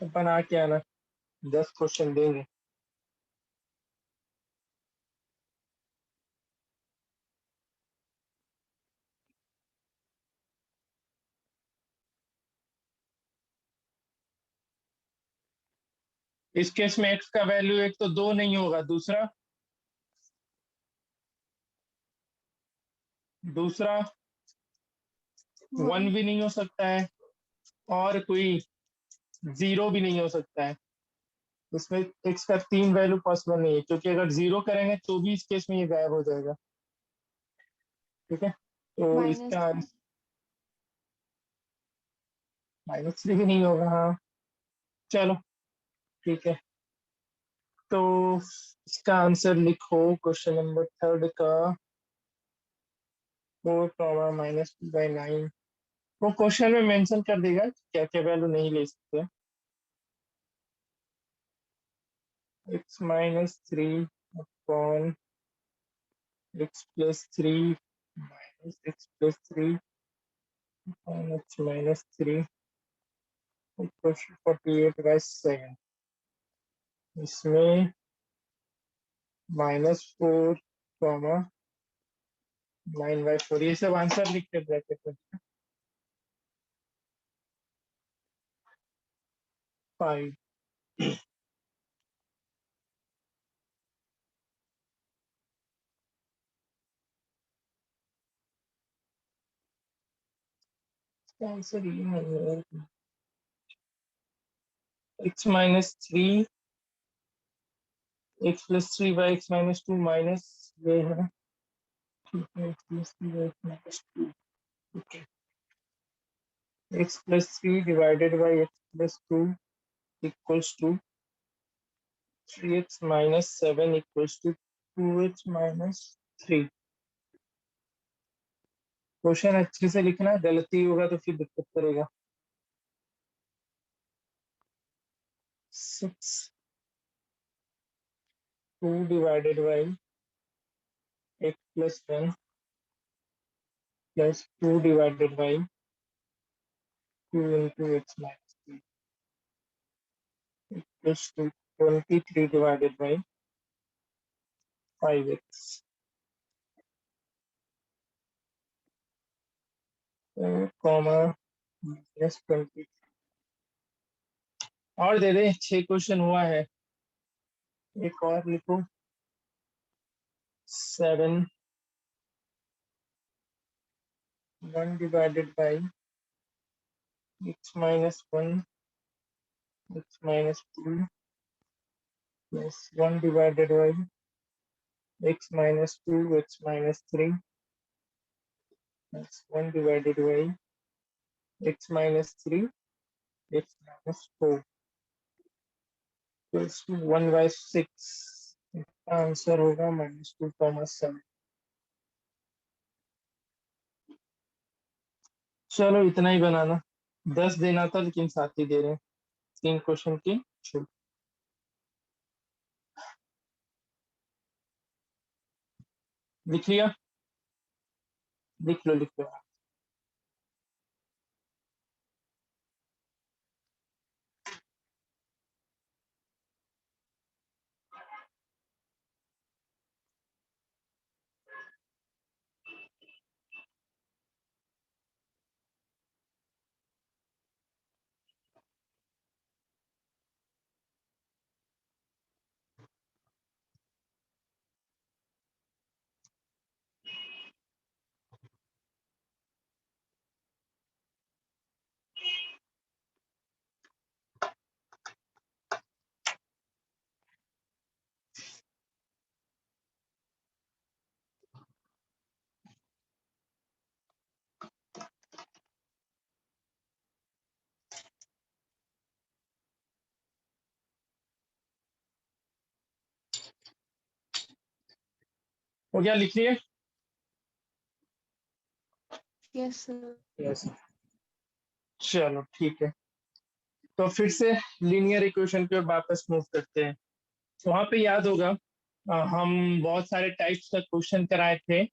अपन आ क्या ना 10 क्वेश्चन देंगे। इस केस में x का वैल्यू एक तो 2 नहीं होगा, दूसरा दूसरा 1 भी नहीं हो सकता है और कोई 0 भी नहीं हो सकता है। इसमें x का 3 वैल्यू पॉसिबल नहीं है, क्योंकि अगर 0 करेंगे तो भी इस केस में ये गायब हो जाएगा। ठीक है, तो
माइनस
इसका -3 भी नहीं होगा। हाँ चलो ठीक है, तो इसका आंसर लिखो क्वेश्चन नंबर 3 का 4, -2/9। वो क्वेश्चन में मेंशन कर देगा क्या क्या वैल्यू नहीं ले सकते। x-3 upon x+3 minus x+3 upon x-3 question 48/7। इसमें -4, 9/4 ये सब आंसर लिखते ब्रैकेट में। 5 आंसर ये है x-3 x+3/x-2 माइनस ये है, ठीक है, x+3/x-2 x+3 divided by x+2 equals to 3x-7 equals to 2x-3। Question अच्छे से लिखना, गलती होगा तो फिर दिक्कत करेगा। 6 2 divided by x+1 plus 2 divided by 2 into x-3 equals to 23 divided by 5x comma -20। और दे दे, 6 क्वेश्चन हुआ है, एक और लिखो 7 1 divided by x-1 x-2 plus 1 divided by x-2 x-3 plus 1 divided by x-3 x-4 equals to 1/6। Answer होगा -2,7। चलो इतना ही बनाना, 10 देना था लेकिन 7 ही दे रहे हैं, 3 क्वेश्चन की छूट। लिख लिया, लिख लो लिख लो। हो गया, लिख लिए?
Yes sir.
यस, चलो ठीक है, तो फिर से लीनियर इक्वेशन की ओर वापस मूव करते हैं। वहां पे याद होगा हम बहुत सारे टाइप्स का क्वेश्चन कराए थे,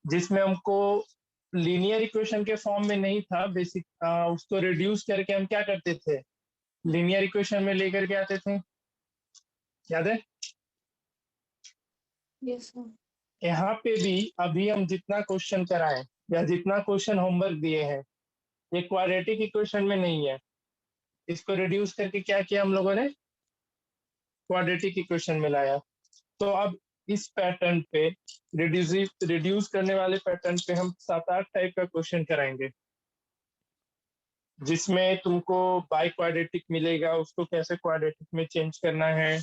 जिसमें हमको लीनियर इक्वेशन के फॉर्म में नहीं था बेसिक, उसको रिड्यूस करके हम क्या करते थे, लीनियर इक्वेशन में लेकर के आते थे, याद है?
Yes, sir.
यहाँ पे भी अभी हम जितना क्वेश्चन कराए या जितना क्वेश्चन होमवर्क दिए हैं, ये क्वाड्रेटिक इक्वेशन में नहीं है। इसको रिड्यूस करके क्या किया हम लोगों ने, क्वाड्रेटिक इक्वेशन में लाया। तो अब इस पैटर्न पे रिड्यूस करने वाले पैटर्न पे हम 7-8 टाइप का क्वेश्चन कराएंगे, जिसमें तुमको बाई क्वाड्रेटिक मिलेगा, उसको कैसे क्वाड्रेटिक में चेंज करना है,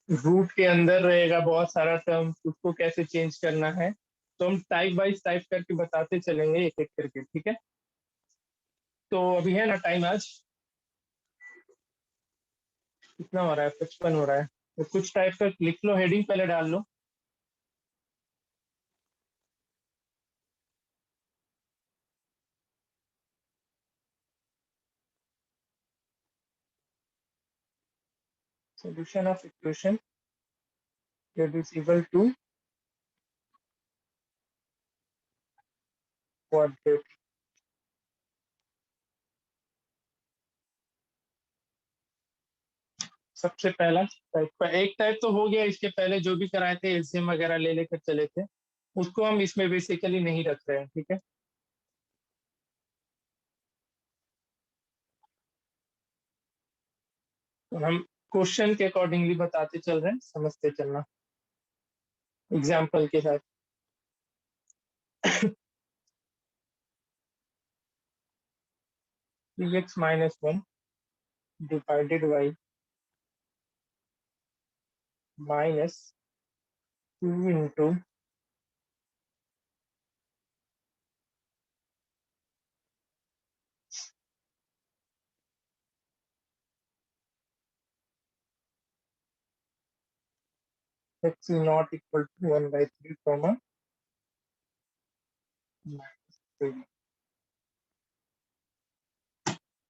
रूट के अंदर रहेगा बहुत सारा टर्म, उसको कैसे चेंज करना है। तो हम टाइप वाइज टाइप करके बताते चलेंगे एक एक करके, ठीक है? तो अभी है ना टाइम, आज कितना हो रहा है, 55 हो रहा है। तो कुछ टाइप का लिख लो, हेडिंग पहले डाल लो। Solution of equation reducible to quadratic. सबसे पहला टाइप, एक टाइप तो हो गया, इसके पहले जो भी कराए थे एलसीएम वगैरह ले लेकर चले थे, उसको हम इसमें बेसिकली नहीं रख रहे हैं, ठीक है? तो हम क्वेश्चन के अकॉर्डिंगली बताते चल रहे हैं, समझते चलना एग्जाम्पल के साथ। 3x - 1 divided by -2 into x not equal to 1/3 comma -3।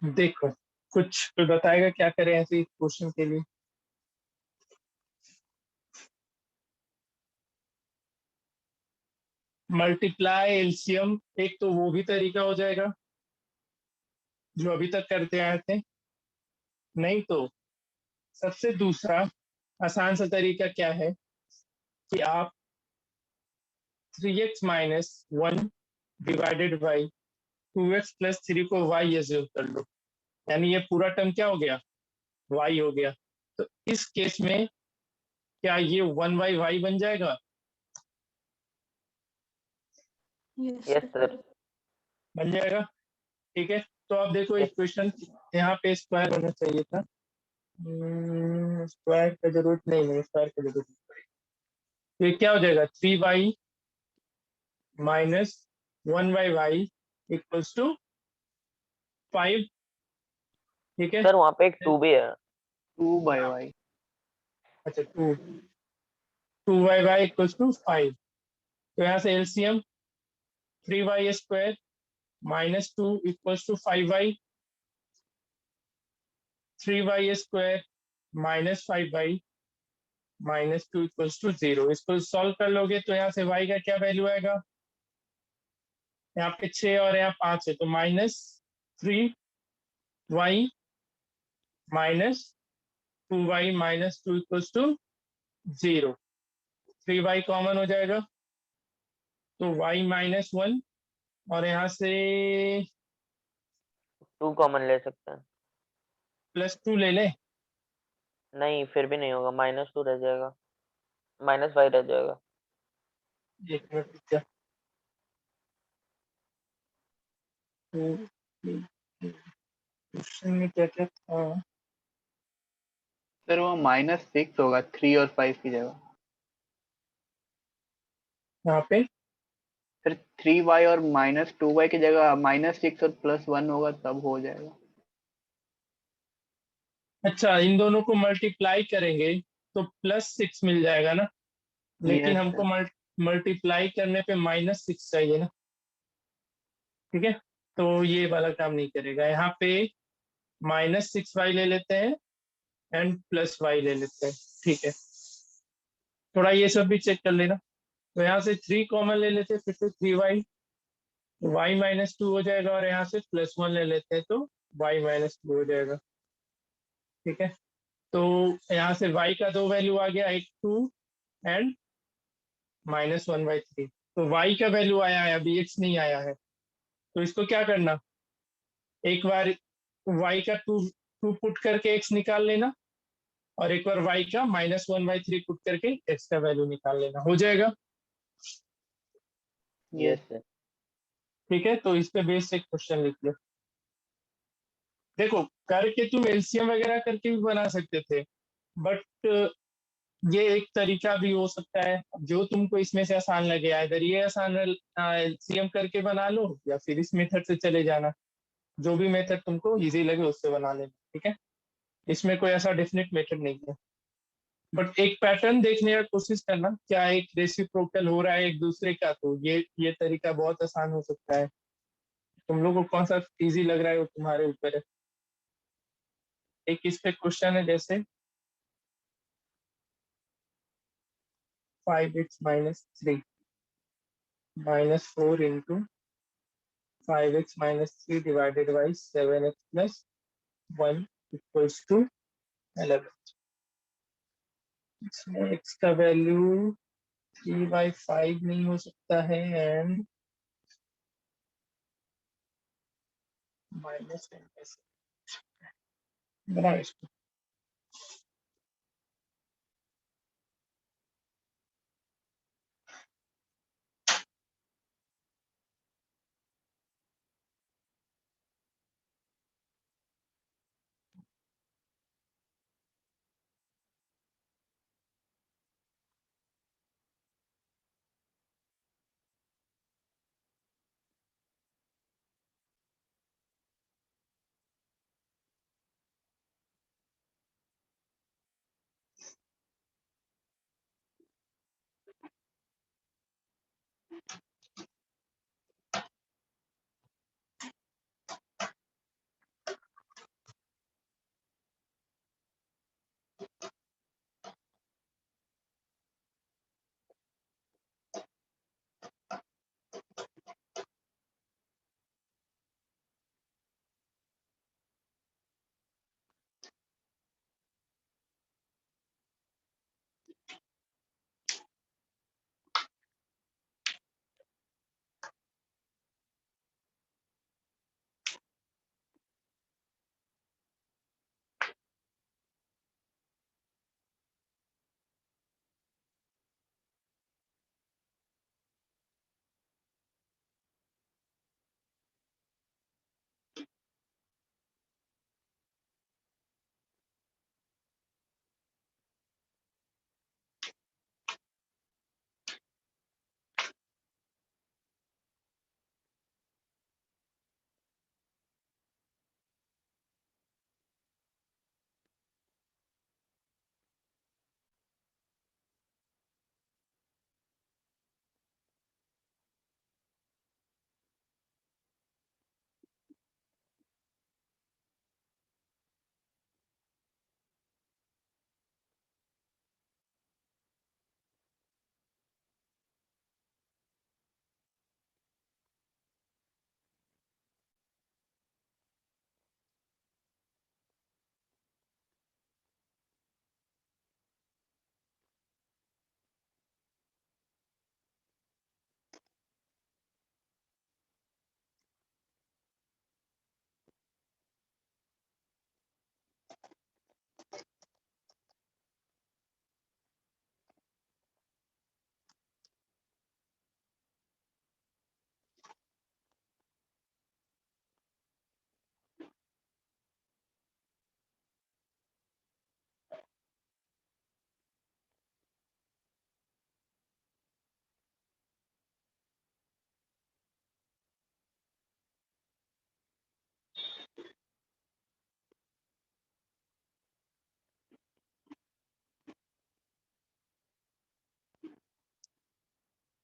देखो, कुछ तो बताएगा क्या करें ऐसे क्वेश्चन के लिए। मल्टीप्लाई एलसीएम, एक तो वो भी तरीका हो जाएगा जो अभी तक करते आए थे, नहीं तो सबसे दूसरा आसान सा तरीका क्या है कि आप 3x - 1 डिवाइडेड बाई 2x + 3 को y एज्यूम कर लो, यानी ये पूरा टर्म क्या हो गया, y हो गया। तो इस केस में क्या ये 1/y बन जाएगा?
Yes,
yes
sir.
सर।
बन जाएगा, ठीक है? तो अब देखो इक्वेशन, यहाँ पे स्क्वायर होना चाहिए था, स्क्वायर का जरूरत नहीं, स्क्वायर का जरूरत नहीं। तो ये क्या हो जाएगा, 3y - 1/y इक्वल्स टू 5, ठीक है?
सर वहाँ पे एक 2 भी है।
2/y।
अच्छा, 2y इक्वल्स टू 5। तो यहाँ से LCM 3y² - 2 equals to 5y, 3y² - 5y -2 equals to 0। इसको सॉल्व कर लोगे तो यहाँ से y का क्या वैल्यू आएगा, यहाँ पे 6 और यहाँ 5 है, तो -3y -2y -2 equals to 0। 3y common हो जाएगा, तो y -1, और यहाँ से
2 कॉमन ले सकते हैं।
+2 ले लें।
नहीं फिर भी नहीं होगा, -2 रह जाएगा, -y रह जाएगा।
एक मिनट रुक जा। क्वेश्चन में क्या क्या था,
सर वो -6 होगा 3 और 5 की जगह।
यहाँ पे
सर 3y और -2y की जगह -6 और +1 होगा तब हो जाएगा।
अच्छा, इन दोनों को मल्टीप्लाई करेंगे तो +6 मिल जाएगा ना, लेकिन
यस
हमको
सर।
मल्टीप्लाई करने पे -6 चाहिए ना, ठीक है? तो ये वाला काम नहीं करेगा, यहाँ पे -6y ले लेते हैं एंड +y ले लेते हैं, ठीक है? थोड़ा ये सब भी चेक कर लेना। तो यहाँ से 3 कॉमन ले लेते हैं, फिर से 3y, y माइनस 2 हो जाएगा, और यहाँ से +1 ले लेते हैं तो y माइनस 2 हो जाएगा। ठीक है, तो यहाँ से y का 2 वैल्यू आ गया, एक 2 एंड -1/3। तो y का वैल्यू आया है, अभी x नहीं आया है। तो इसको क्या करना, एक बार y का 2 पुट करके x निकाल लेना, और एक बार y का -1/3 पुट करके x का वैल्यू निकाल लेना, हो जाएगा।
Yes sir.
ठीक है, तो इस पे बेस्ड एक क्वेश्चन लिख लो। देखो, करके तुम एलसीएम वगैरह करके भी बना सकते थे, बट ये एक तरीका भी हो सकता है जो तुमको इसमें से आसान लगे। इधर ये आसान एलसीएम करके बना लो, या फिर इस मेथड से चले जाना, जो भी मेथड तुमको इजी लगे उससे बना लेना। ठीक है, इसमें कोई ऐसा डेफिनेट मेथड नहीं है, बट एक पैटर्न देखने का कोशिश करना, क्या एक रेसिप्रोकल हो रहा है एक दूसरे का, तो ये तरीका बहुत आसान हो सकता है। तुम लोगों को कौन सा इजी लग रहा है वो तुम्हारे ऊपर है। एक इस पे क्वेश्चन है, जैसे 5x minus 3 minus 4 into 5x minus 3 divided by 7x plus 1 equals to 11। इसमें x का वैल्यू 3/5 नहीं हो सकता है, एंड माइनस बना इसको।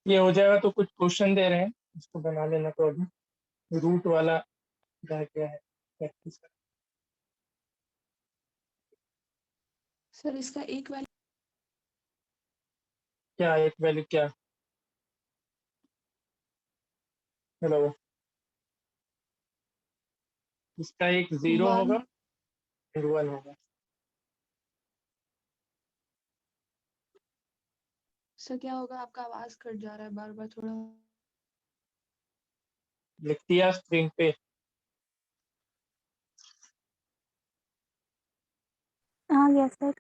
ये हो जाएगा तो कुछ क्वेश्चन दे रहे हैं, इसको बना लेना। तो अभी रूट वाला रह गया है प्रैक्टिस।
सर इसका एक वैल्यू
क्या एक वैल्यू क्या? हेलो, इसका एक 0 होगा
1
और 1 होगा।
सर क्या होगा? आपका आवाज कट जा रहा है बार बार थोड़ा।
लिख दिया स्क्रीन पे।
आ गया सर।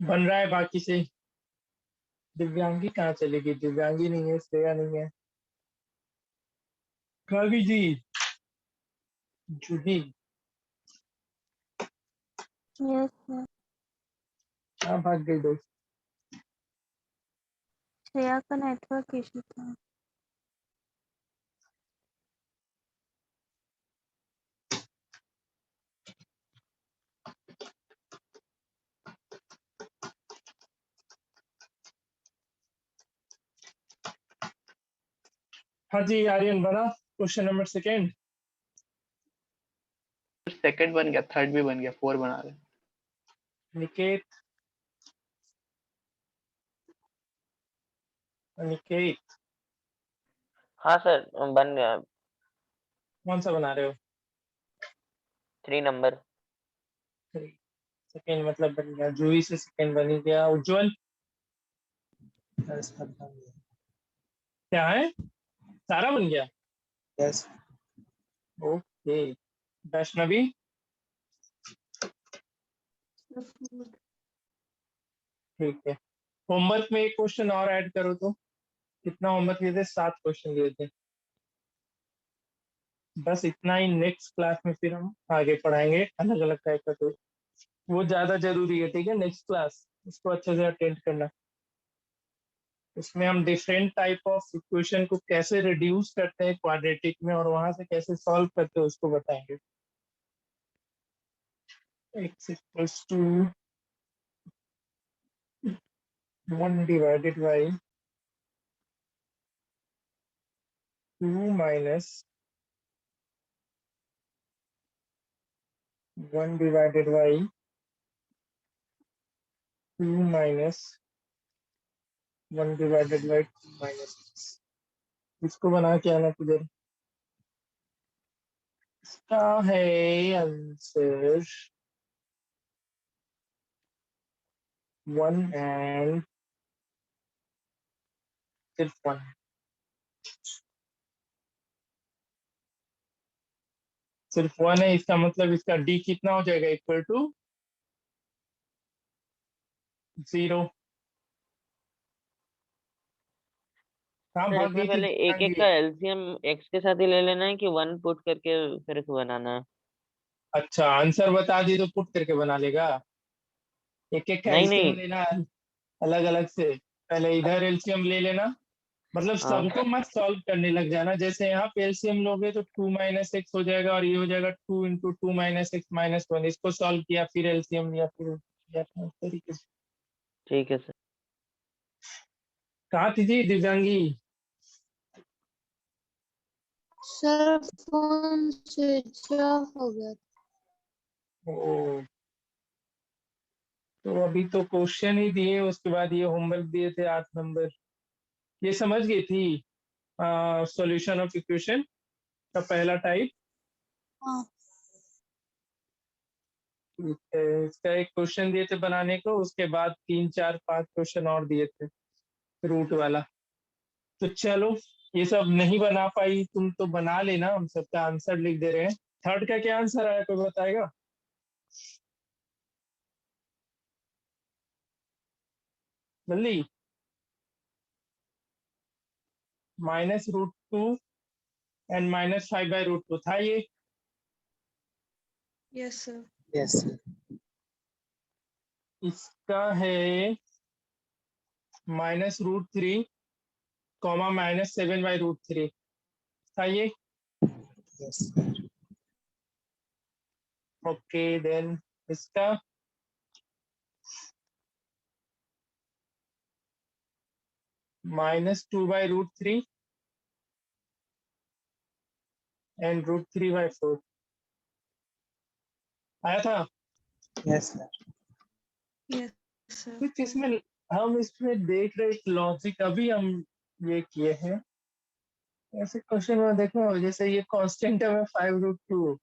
बन रहा है बाकी से। दिव्यांगी कहाँ चलेगी? दिव्यांगी नहीं है, श्रेया नहीं है, कावी जी, जूही।
Yes sir.
कहाँ भाग गई दोस्त?
श्रेया का नेटवर्क इशू था।
हाँ जी आर्यन, बना क्वेश्चन नंबर सेकेंड।
सेकंड बन गया, थर्ड भी बन गया, 4 बना रहे।
निकेत, निकेत
हाँ सर, बन गया।
कौन सा बना रहे हो?
3 नंबर।
सेकेंड मतलब बन गया, जूही से सेकेंड बन गया। उज्जवल क्या है? सारा बन गया। Yes, okay. वैष्णवी, ठीक है। होमवर्क में एक क्वेश्चन और ऐड करो तो। कितना होमवर्क लिए थे? 7 क्वेश्चन लिए थे। बस इतना ही, नेक्स्ट क्लास में फिर हम आगे पढ़ाएंगे अलग अलग टाइप का, तो वो ज्यादा जरूरी है, ठीक है। नेक्स्ट क्लास इसको अच्छे से अटेंड करना। उसमें हम डिफरेंट टाइप ऑफ इक्वेशन को कैसे रिड्यूस करते हैं क्वाड्रेटिक में और वहां से कैसे सॉल्व करते हैं उसको बताएंगे। x equals to 1 divided by 2 minus 1 divided by 2 minus 1 divided by 2 minus 6। इसको बना के आना किधर। इसका है आंसर 1 एंड सिर्फ 1। सिर्फ 1 है, इसका मतलब इसका डी कितना हो जाएगा, इक्वल टू 0। हाँ
सर
भाग
इसमें
गई थी
पहले एक एक
दिव्यांगी।
का एलसीएम एक्स के साथ ही ले लेना है कि वन पुट करके फिर इसको बनाना है?
अच्छा, आंसर बता दी तो पुट करके बना लेगा। एक एक का
नहीं
एलसीएम
नहीं।
लेना अलग अलग से। पहले इधर एलसीएम ले लेना, मतलब
हाँ
सबको मत सॉल्व करने लग जाना। जैसे यहाँ पे एलसीएम लोगे तो 2 माइनस एक्स हो जाएगा और ये हो जाएगा 2 इंटू 2 माइनस एक्स माइनस 1। इसको सॉल्व किया, फिर एलसीएम लिया, फिर किया, तो इस तरीके से।
ठीक है सर।
कहाँ थी जी दिव्यांगी।
सर फोन स्विच ऑफ हो गया।
ओ, तो अभी तो क्वेश्चन ही दिए, उसके बाद ये होमवर्क दिए थे 8 नंबर। ये समझ गई थी सॉल्यूशन ऑफ इक्वेशन का पहला टाइप।
हाँ
इसका एक क्वेश्चन दिए थे बनाने को, उसके बाद 3 4 5 क्वेश्चन और दिए थे रूट वाला। तो चलो, ये सब नहीं बना पाई तुम तो बना लेना, हम सबका आंसर लिख दे रहे हैं। थर्ड का क्या आंसर आया, कोई बताएगा। जल्दी। -√2 एंड -5/√2 था ये।
Yes, sir.
इसका है -√3, -7/√3 था ये। ओके देन इसका -2/√3 एंड √3/4 आया था।
Yes, sir.
कुछ इसमें हम इसमें देख रहे लॉजिक, अभी हम ये किए हैं। ऐसे क्वेश्चन में देखो, जैसे ये कांस्टेंट है 5√2,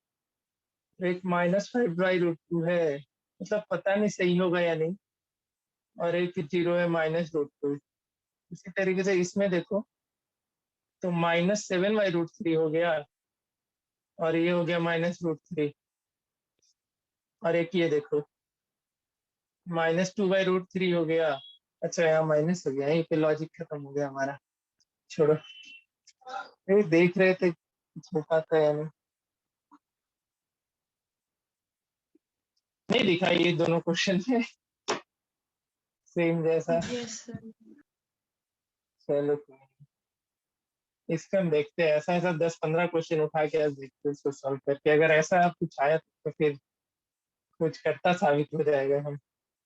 एक -5/√2 है, मतलब पता नहीं सही होगा या नहीं, और एक 0 है -√2। इसी तरीके से इसमें देखो तो -7/√3 हो गया और ये हो गया -√3, और एक ये देखो -2/√3 हो गया। अच्छा यहाँ माइनस हो गया, यहीं पे लॉजिक खत्म हो गया हमारा। छोड़ो, ये देख रहे थे कुछ हो पाता है या नहीं। नहीं दिखा ये दोनों क्वेश्चन में सेम जैसा।
Yes, sir.
चलो इसका हम देखते हैं, ऐसा ऐसा 10 15 क्वेश्चन उठा के आज देखते हैं इसको सॉल्व करके। अगर ऐसा कुछ आया तो फिर कुछ करता साबित हो जाएगा। हम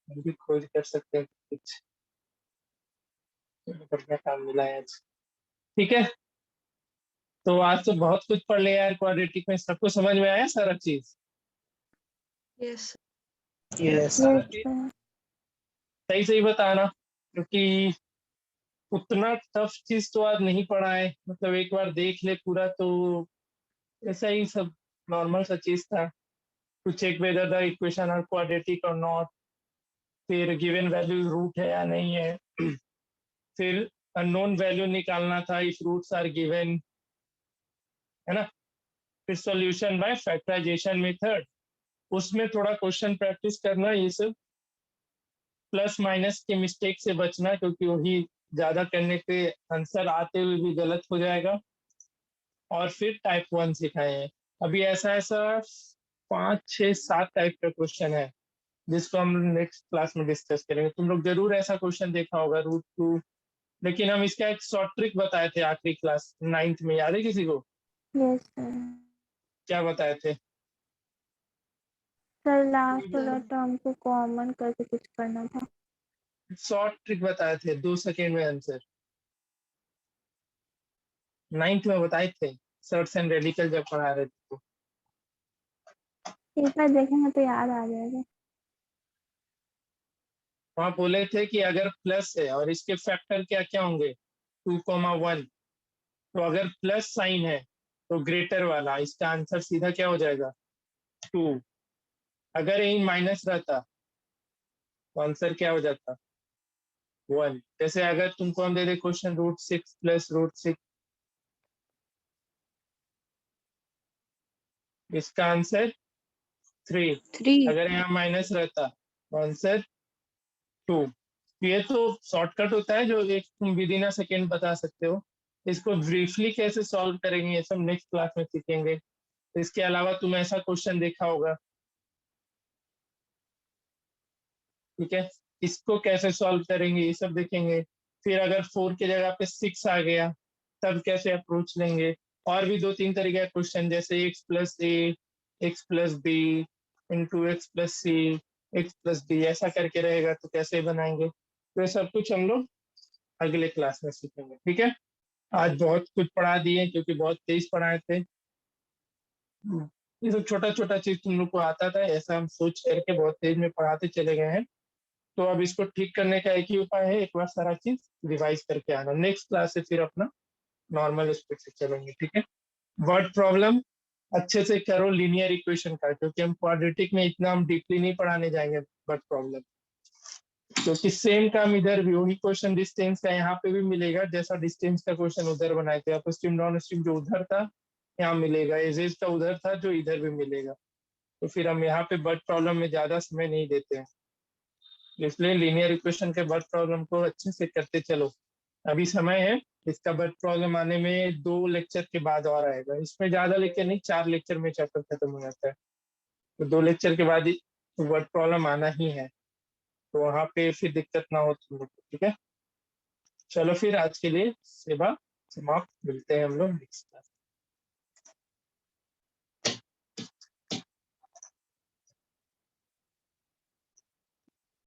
भी खोज कर सकते हैं कुछ। चलो, बढ़िया काम मिला है आज। ठीक है, तो आज तो बहुत कुछ पढ़ लिया यार क्वाड्रेटिक में। सबको समझ में आया सारा चीज।
Yes.
सारा चीज सही सही बताना, क्योंकि उतना टफ चीज तो आज नहीं पढ़ा है। मतलब एक बार देख ले पूरा तो ऐसा ही सब नॉर्मल सा चीज था। To check whether the equation are quadratic और नॉट, फिर गिवन वैल्यू रूट है या नहीं है, फिर अननोन वैल्यू निकालना था इफ रूट्स आर गिवन, है ना। फिर सॉल्यूशन बाय फैक्टराइजेशन मेथड, उसमें थोड़ा क्वेश्चन प्रैक्टिस करना, ये सब प्लस माइनस के मिस्टेक से बचना, क्योंकि वही ज्यादा करने पे आंसर आते हुए भी गलत हो जाएगा। और फिर टाइप 1 सिखाए हैं। अभी ऐसा ऐसा 5 6 7 टाइप का क्वेश्चन है जिसको हम नेक्स्ट क्लास में डिस्कस करेंगे। तुम लोग जरूर ऐसा क्वेश्चन देखा होगा रूट 2, लेकिन हम इसका एक शॉर्ट ट्रिक बताए थे आखिरी क्लास 9th में, याद है किसी को?
Yes sir.
क्या बताए थे?
सर लास्ट वाला टर्म को कॉमन करके कुछ करना था।
शॉर्ट ट्रिक बताए थे, 2 सेकेंड में आंसर। 9th में बताए थे, सर्ट्स एंड रेडिकल जब पढ़ा रहे थे तो।
एक बार देखेंगे तो याद आ जाएगा।
वहां बोले थे कि अगर प्लस है और इसके फैक्टर क्या क्या होंगे 2,1, तो अगर प्लस साइन है तो ग्रेटर वाला, इसका आंसर सीधा क्या हो जाएगा 2। अगर यही माइनस रहता तो आंसर क्या हो जाता 1। जैसे अगर तुमको हम दे दे क्वेश्चन √6 प्लस √6, इसका आंसर 3।
3.
अगर यहाँ माइनस रहता तो आंसर 2। ये तो शॉर्टकट होता है जो एक तुम विद इन अ सेकेंड बता सकते हो। इसको ब्रीफली कैसे सॉल्व करेंगे ये सब नेक्स्ट क्लास में सीखेंगे। इसके अलावा तुम ऐसा क्वेश्चन देखा होगा, ठीक है, इसको कैसे सॉल्व करेंगे ये सब देखेंगे। फिर अगर 4 की जगह पे 6 आ गया तब कैसे अप्रोच लेंगे। और भी 2 3 तरीके का क्वेश्चन, जैसे x plus A, X plus B into X plus C, X plus D, ऐसा करके रहेगा तो कैसे बनाएंगे। तो ये सब कुछ हम लोग अगले क्लास में सीखेंगे, ठीक है। आज बहुत कुछ पढ़ा दिए क्योंकि बहुत तेज पढ़ाए थे। ये सब छोटा छोटा चीज तुम लोग को आता था, ऐसा हम सोच करके बहुत तेज में पढ़ाते चले गए हैं। तो अब इसको ठीक करने का एक ही उपाय है, एक बार सारा चीज रिवाइज करके आना। नेक्स्ट क्लास से फिर अपना नॉर्मल स्पीड से चलेंगे, ठीक है। वर्ड प्रॉब्लम अच्छे से करो लीनियर इक्वेशन का, क्योंकि हम क्वाड्रेटिक में इतना हम डीपली नहीं पढ़ाने जाएंगे वर्ड प्रॉब्लम, क्योंकि सेम काम इधर भी वही क्वेश्चन डिस्टेंस का यहाँ पे भी मिलेगा, जैसा डिस्टेंस का क्वेश्चन उधर बनाए थे। अप स्ट्रीम डाउन स्ट्रीम जो उधर था यहाँ मिलेगा, एजेज का उधर था जो इधर भी मिलेगा। तो फिर हम यहाँ पे वर्ड प्रॉब्लम में ज्यादा समय नहीं देते हैं, इसलिए लीनियर इक्वेशन के वर्ड प्रॉब्लम को अच्छे से करते चलो। अभी समय है, इसका वर्ड प्रॉब्लम आने में 2 लेक्चर के बाद और आएगा। इसमें ज्यादा लेक्चर नहीं, 4 लेक्चर में चैप्टर खत्म हो जाता है, तो 2 लेक्चर के बाद ही वर्ड प्रॉब्लम आना ही है, तो वहां पे फिर दिक्कत ना हो तुम लोग को, ठीक है। चलो फिर आज के लिए सेवा समाप्त, मिलते हैं हम लोग नेक्स्ट क्लास।